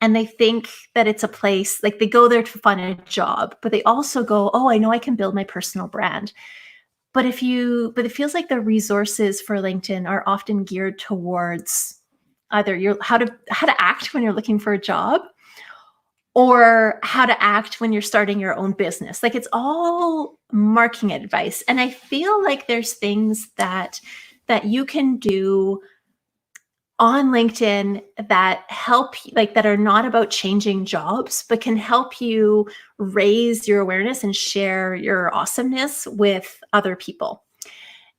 and they think that it's a place, like they go there to find a job, but they also go, oh, I know I can build my personal brand. But it feels like the resources for LinkedIn are often geared towards either how to act when you're looking for a job, or how to act when you're starting your own business. Like it's all marketing advice. And I feel like there's things that you can do on LinkedIn that help, like that are not about changing jobs, but can help you raise your awareness and share your awesomeness with other people.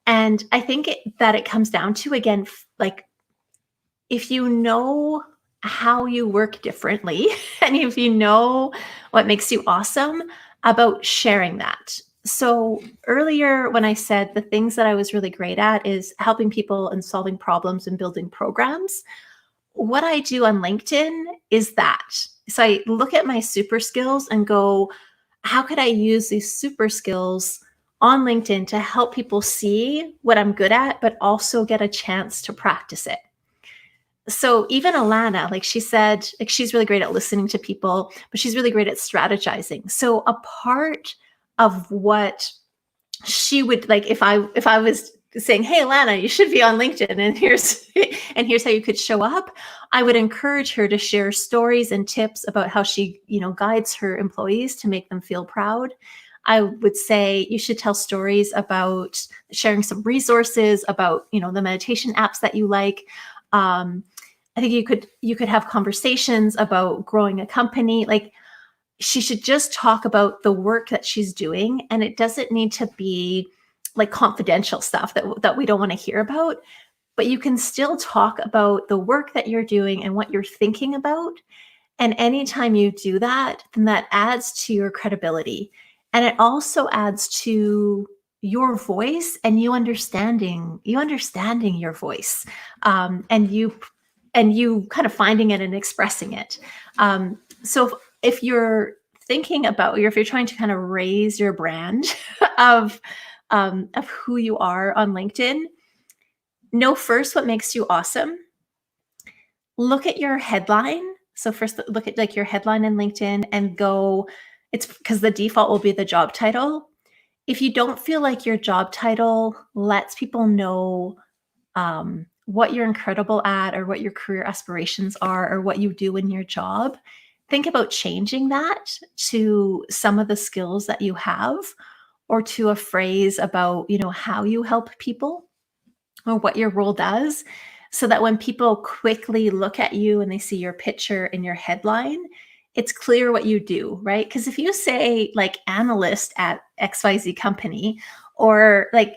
And I think that it comes down to, again, like if you know how you work differently and if you know what makes you awesome, about sharing that. So earlier when I said the things that I was really great at is helping people and solving problems and building programs, what I do on LinkedIn is that. So I look at my super skills and go, how could I use these super skills on LinkedIn to help people see what I'm good at, but also get a chance to practice it? So even Allana, like she said, like she's really great at listening to people, but she's really great at strategizing. So a part of what she would like, if I was saying, hey Allana, you should be on LinkedIn and here's how you could show up, I would encourage her to share stories and tips about how she, guides her employees to make them feel proud. I would say you should tell stories about sharing some resources about, the meditation apps that you like. I think you could have conversations about growing a company. Like she should just talk about the work that she's doing, and it doesn't need to be like confidential stuff that we don't want to hear about, but you can still talk about the work that you're doing and what you're thinking about. And anytime you do that, then that adds to your credibility, and it also adds to your voice and you understanding your voice, and you kind of finding it and expressing it. So if you're thinking about, or if you're trying to kind of raise your brand of who you are on LinkedIn, know first what makes you awesome. Look at your headline. So first look at like your headline in LinkedIn and go, it's because the default will be the job title. If you don't feel like your job title lets people know what you're incredible at, or what your career aspirations are, or what you do in your job, think about changing that to some of the skills that you have, or to a phrase about, how you help people or what your role does. so that when people quickly look at you and they see your picture and your headline, it's clear what you do, right? Because if you say like analyst at XYZ company, or like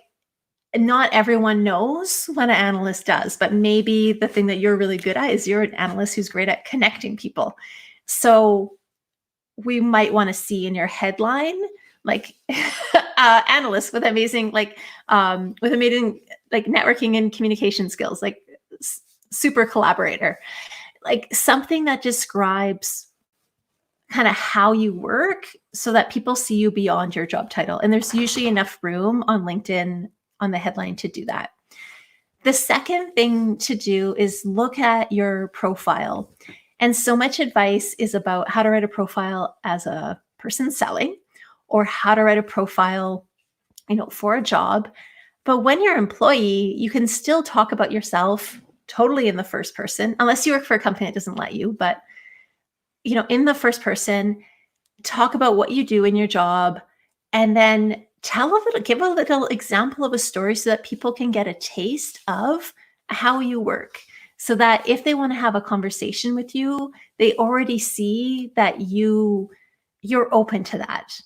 not everyone knows what an analyst does, but maybe the thing that you're really good at is you're an analyst who's great at connecting people. So we might want to see in your headline, like analyst with amazing, like networking and communication skills, like super collaborator, like something that describes kind of how you work so that people see you beyond your job title. And there's usually enough room on LinkedIn on the headline to do that. The second thing to do is look at your profile. And so much advice is about how to write a profile as a person selling, or how to write a profile, for a job. But when you're an employee, you can still talk about yourself totally in the first person, unless you work for a company that doesn't let you. But, in the first person, talk about what you do in your job, and then give a little example of a story so that people can get a taste of how you work. So that if they want to have a conversation with you, they already see that you're open to that.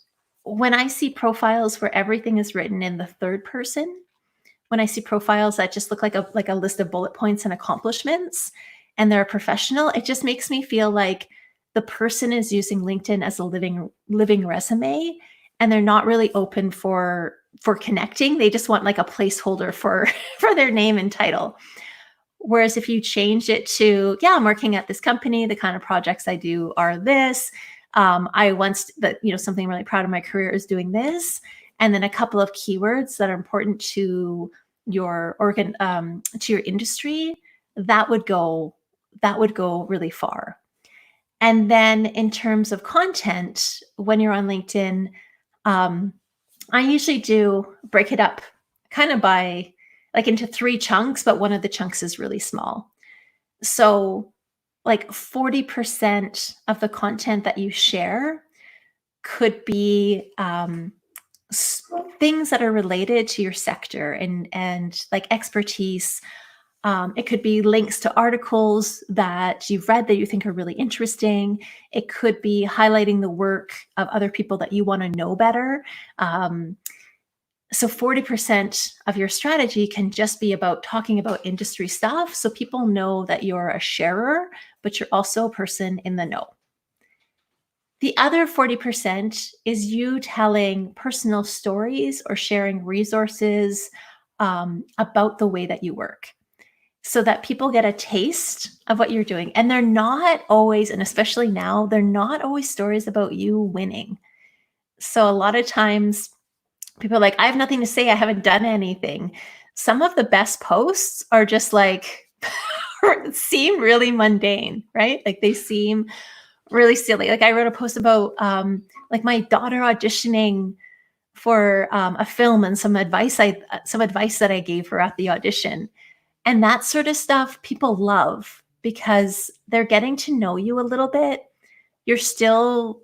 When I see profiles where everything is written in the third person, when I see profiles that just look like a list of bullet points and accomplishments, and they're a professional, it just makes me feel like the person is using LinkedIn as a living resume, and they're not really open for connecting. They just want like a placeholder for their name and title. Whereas if you change it to, I'm working at this company, the kind of projects I do are this. Something I'm really proud of my career is doing this. And then a couple of keywords that are important to your to your industry, that would go really far. And then in terms of content, when you're on LinkedIn, I usually do break it up kind of by into 3 chunks, but one of the chunks is really small. So like 40% of the content that you share could be things that are related to your sector and like expertise. It could be links to articles that you've read that you think are really interesting. It could be highlighting the work of other people that you want to know better. So 40% of your strategy can just be about talking about industry stuff, so people know that you're a sharer, but you're also a person in the know. The other 40% is you telling personal stories or sharing resources about the way that you work, so that people get a taste of what you're doing. And they're not always, and especially now, they're not always stories about you winning. So a lot of times people are like, I have nothing to say, I haven't done anything. Some of the best posts are just like, seem really mundane, right? Like they seem really silly. Like I wrote a post about like my daughter auditioning for a film and some advice that I gave her at the audition. And that sort of stuff people love because they're getting to know you a little bit. You're still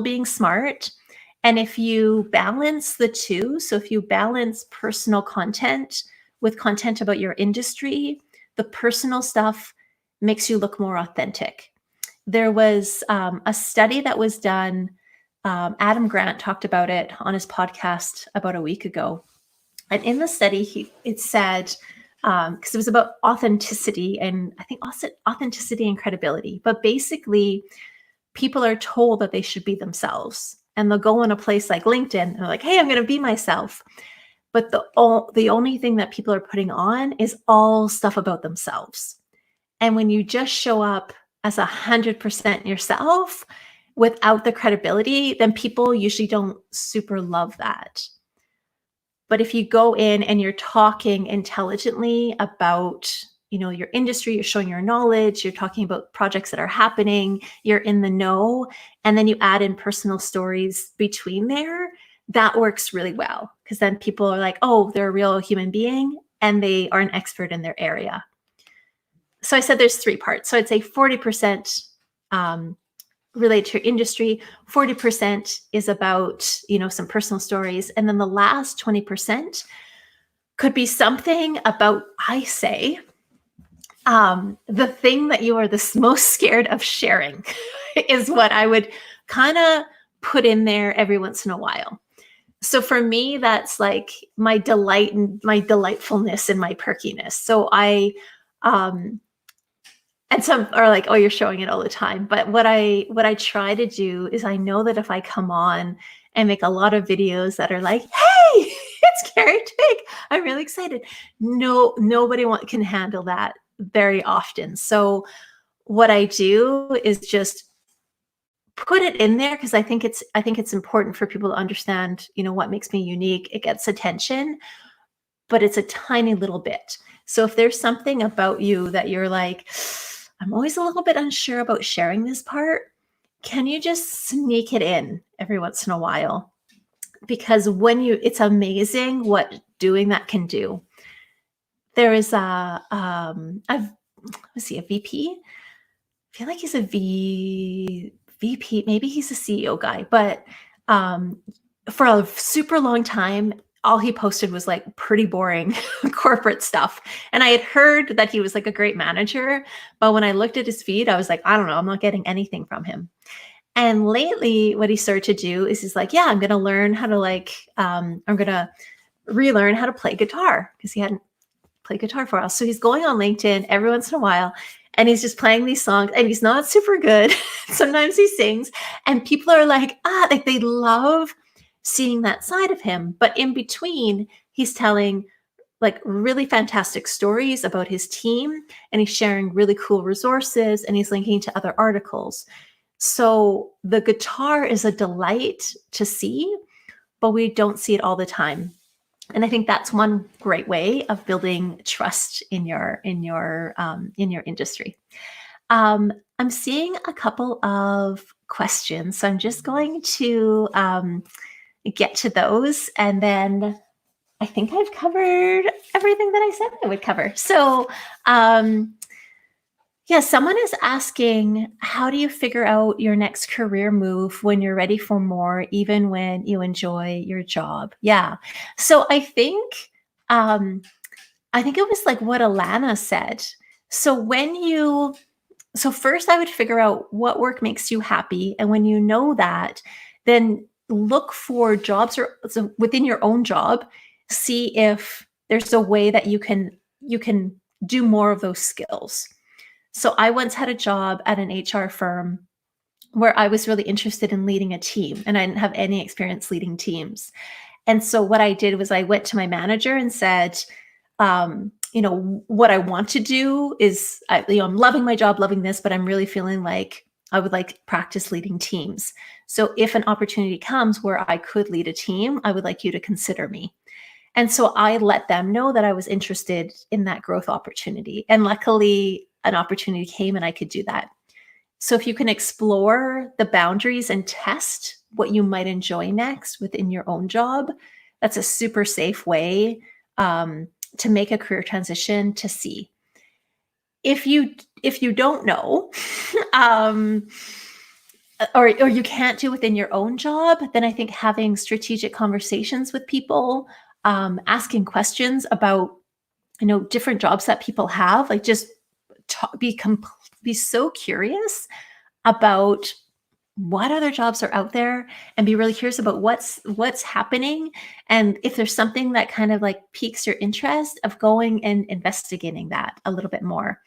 being smart. And if you balance the two, so if you balance personal content with content about your industry, the personal stuff makes you look more authentic. There was a study that was done. Adam Grant talked about it on his podcast about a week ago. And in the study, it said, because it was about authenticity, and I think also authenticity and credibility. But basically, people are told that they should be themselves. And they'll go on a place like LinkedIn and they're like, hey, I'm going to be myself. But the only thing that people are putting on is all stuff about themselves. And when you just show up as 100% yourself without the credibility, then people usually don't super love that. But if you go in and you're talking intelligently about, your industry, you're showing your knowledge, you're talking about projects that are happening, you're in the know, and then you add in personal stories between there, that works really well. Because then people are like, oh, they're a real human being and they are an expert in their area. So I said there's 3 parts. So I'd say 40% related to your industry, 40% is about, some personal stories. And then the last 20% could be something about, I say, The thing that you are the most scared of sharing is what I would kind of put in there every once in a while. So for me, that's like my delight and my delightfulness and my perkiness. So um, and some are like, oh, you're showing it all the time. But what I try to do is I know that if I come on and make a lot of videos that are like, hey, it's Kerri Twigg, I'm really excited. Nobody can handle that very often. So what I do is just put it in there because I think it's important for people to understand, what makes me unique. It gets attention, but it's a tiny little bit. So if there's something about you that you're like, I'm always a little bit unsure about sharing this part, can you just sneak it in every once in a while? Because it's amazing what doing that can do. There is a VP. I feel like he's a VP, maybe he's a CEO guy, but for a super long time, all he posted was like pretty boring corporate stuff. And I had heard that he was like a great manager, but when I looked at his feed, I was like, I don't know, I'm not getting anything from him. And lately, what he started to do is he's like, yeah, I'm going to learn how to I'm going to relearn how to play guitar because he hadn't played guitar for us. So he's going on LinkedIn every once in a while and he's just playing these songs and he's not super good. Sometimes he sings and people are like they love seeing that side of him. But in between, he's telling like really fantastic stories about his team and he's sharing really cool resources and he's linking to other articles. So the guitar is a delight to see, but we don't see it all the time. And I think that's one great way of building trust in your industry. I'm seeing a couple of questions, so I'm just going to get to those, and then I think I've covered everything that I said I would cover. So, yeah, someone is asking, how do you figure out your next career move when you're ready for more, even when you enjoy your job? Yeah. So I think it was like what Allana said. So first I would figure out what work makes you happy. And when you know that, then look for jobs so within your own job, see if there's a way that you can do more of those skills. So I once had a job at an HR firm where I was really interested in leading a team and I didn't have any experience leading teams. And so what I did was I went to my manager and said, what I want to do is, I'm loving my job, loving this, but I'm really feeling like I would like practice leading teams. So if an opportunity comes where I could lead a team, I would like you to consider me. And so I let them know that I was interested in that growth opportunity. And luckily, an opportunity came and I could do that. So if you can explore the boundaries and test what you might enjoy next within your own job, that's a super safe way to make a career transition to see. If you don't know, or you can't do within your own job, then I think having strategic conversations with people, asking questions about different jobs that people have, like just be so curious about what other jobs are out there and be really curious about what's happening. And if there's something that kind of like piques your interest, of going and investigating that a little bit more.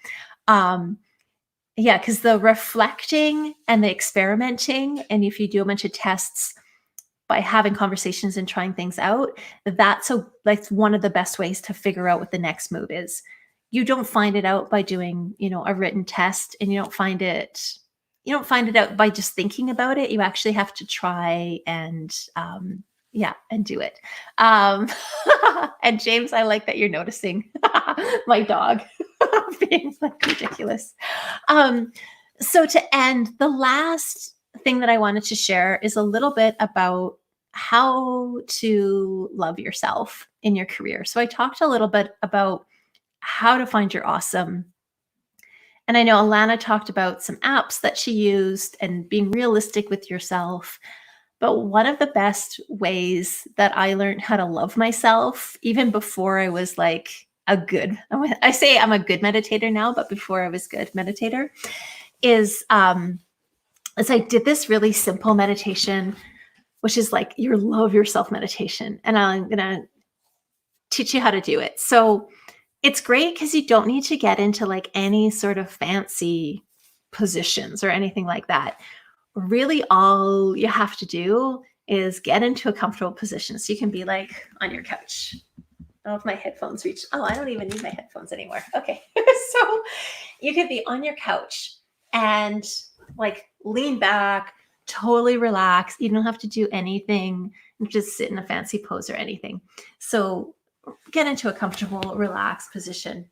Because the reflecting and the experimenting, and if you do a bunch of tests by having conversations and trying things out, that's one of the best ways to figure out what the next move is. You don't find it out by doing, a written test, and you don't find it out by just thinking about it. You actually have to try and do it. And James, I like that you're noticing my dog being like ridiculous. So to end, the last thing that I wanted to share is a little bit about how to love yourself in your career. So I talked a little bit about how to find your awesome. And I know Allana talked about some apps that she used and being realistic with yourself. But one of the best ways that I learned how to love myself, even before I was like I say I'm a good meditator now, but before I was good meditator, is I did this really simple meditation, which is like your love yourself meditation. And I'm going to teach you how to do it. So it's great because you don't need to get into like any sort of fancy positions or anything like that. Really, all you have to do is get into a comfortable position. So you can be like on your couch. Oh, if my headphones reach. Oh, I don't even need my headphones anymore. Okay. So you could be on your couch and like lean back, totally relax. You don't have to do anything, just sit in a fancy pose or anything. So get into a comfortable, relaxed position.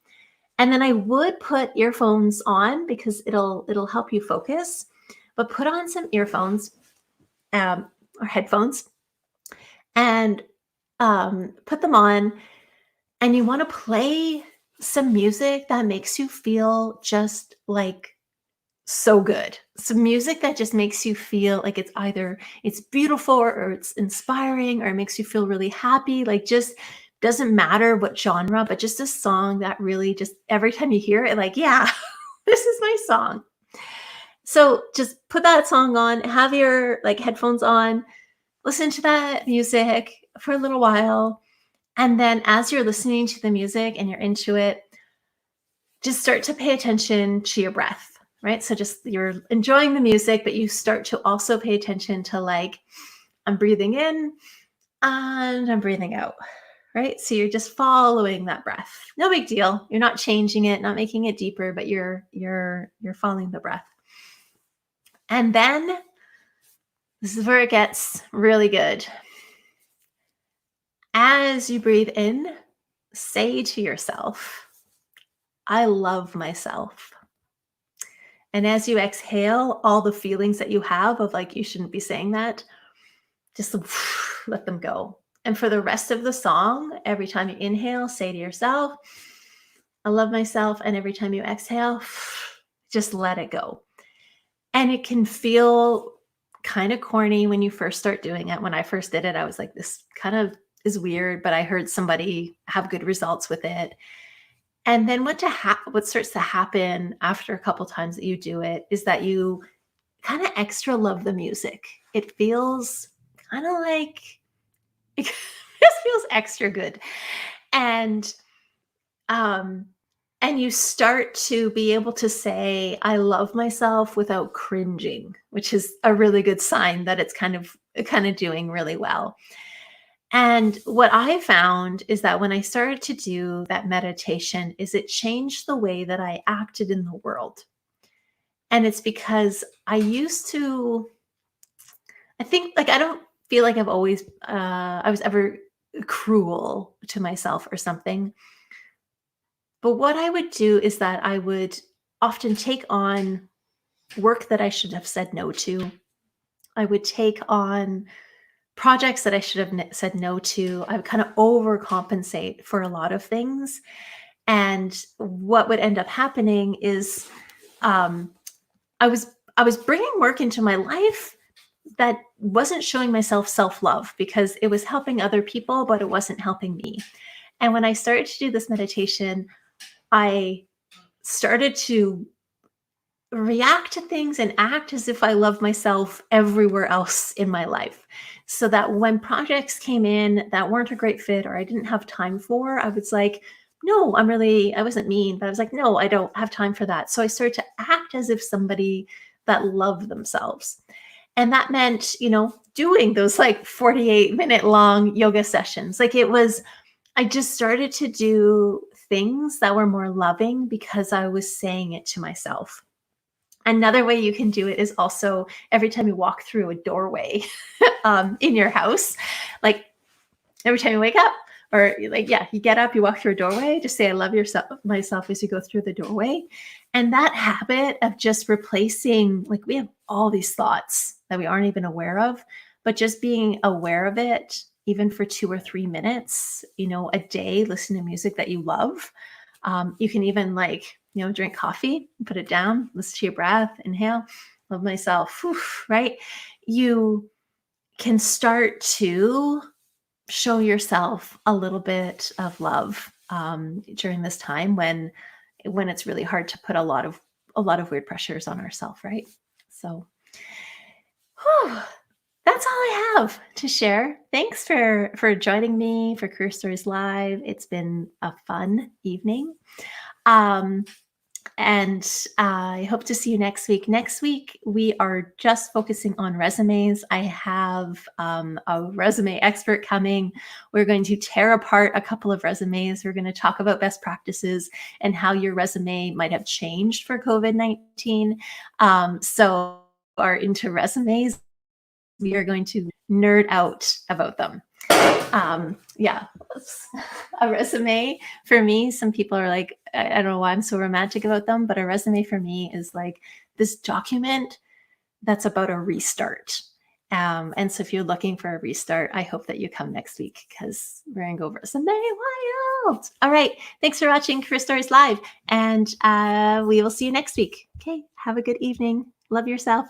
And then I would put earphones on because it'll help you focus, but put on some earphones or headphones and put them on. And you want to play some music that makes you feel just like so good. Some music that just makes you feel like it's beautiful or it's inspiring or it makes you feel really happy. Like just doesn't matter what genre, but just a song that really just every time you hear it, like, yeah, this is my song. So just put that song on, have your like headphones on, listen to that music for a little while. And then as you're listening to the music and you're into it, just start to pay attention to your breath, right? So just you're enjoying the music, but you start to also pay attention to like, I'm breathing in and I'm breathing out, right? So you're just following that breath. No big deal. You're not changing it, not making it deeper, but you're following the breath. And then this is where it gets really good. As you breathe in, say to yourself, I love myself. And as you exhale, all the feelings that you have of like, you shouldn't be saying that, just let them go. And for the rest of the song, every time you inhale, say to yourself, I love myself. And every time you exhale, just let it go. And it can feel kind of corny when you first start doing it. When I first did it, I was like, this kind of is weird, but I heard somebody have good results with it. And then what starts to happen after a couple times that you do it is that you kind of extra love the music. It feels kind of like it just feels extra good. And you start to be able to say, I love myself without cringing, which is a really good sign that it's kind of doing really well. And what I found is that when I started to do that meditation, is it changed the way that I acted in the world. And it's because I think like, I don't feel like I was ever cruel to myself or something. But what I would do is that I would often take on work that I should have said no to. I would take on projects that I should have said no to. I would kind of overcompensate for a lot of things. And what would end up happening is I was bringing work into my life that wasn't showing myself self-love because it was helping other people, but it wasn't helping me. And when I started to do this meditation, I started to react to things and act as if I love myself everywhere else in my life. So that when projects came in that weren't a great fit or I didn't have time for, I was like, no, I wasn't mean, but I was like, no, I don't have time for that. So I started to act as if somebody that loved themselves. And that meant, doing those like 48-minute long yoga sessions. Like I just started to do things that were more loving because I was saying it to myself. Another way you can do it is also every time you walk through a doorway in your house, like every time you wake up or like, yeah, you get up, you walk through a doorway, just say, I love myself as you go through the doorway. And that habit of just replacing, like we have all these thoughts that we aren't even aware of, but just being aware of it, even for 2 or 3 minutes, a day, listen to music that you love. You can even drink coffee, put it down, listen to your breath, inhale, love myself, right? You can start to show yourself a little bit of love during this time when it's really hard to put a lot of weird pressures on ourselves, right? So, whew, that's all I have to share. Thanks for joining me for Career Stories Live. It's been a fun evening. And I hope to see you next week. Next week, we are just focusing on resumes. I have a resume expert coming. We're going to tear apart a couple of resumes. We're going to talk about best practices and how your resume might have changed for COVID-19. So are into resumes. We are going to nerd out about them. Yeah, a resume for me, some people are like, I don't know why I'm so romantic about them, but a resume for me is like this document that's about a restart. And so if you're looking for a restart, I hope that you come next week because we're going to go resume wild. All right. Thanks for watching Career Stories Live. And we will see you next week. Okay. Have a good evening. Love yourself.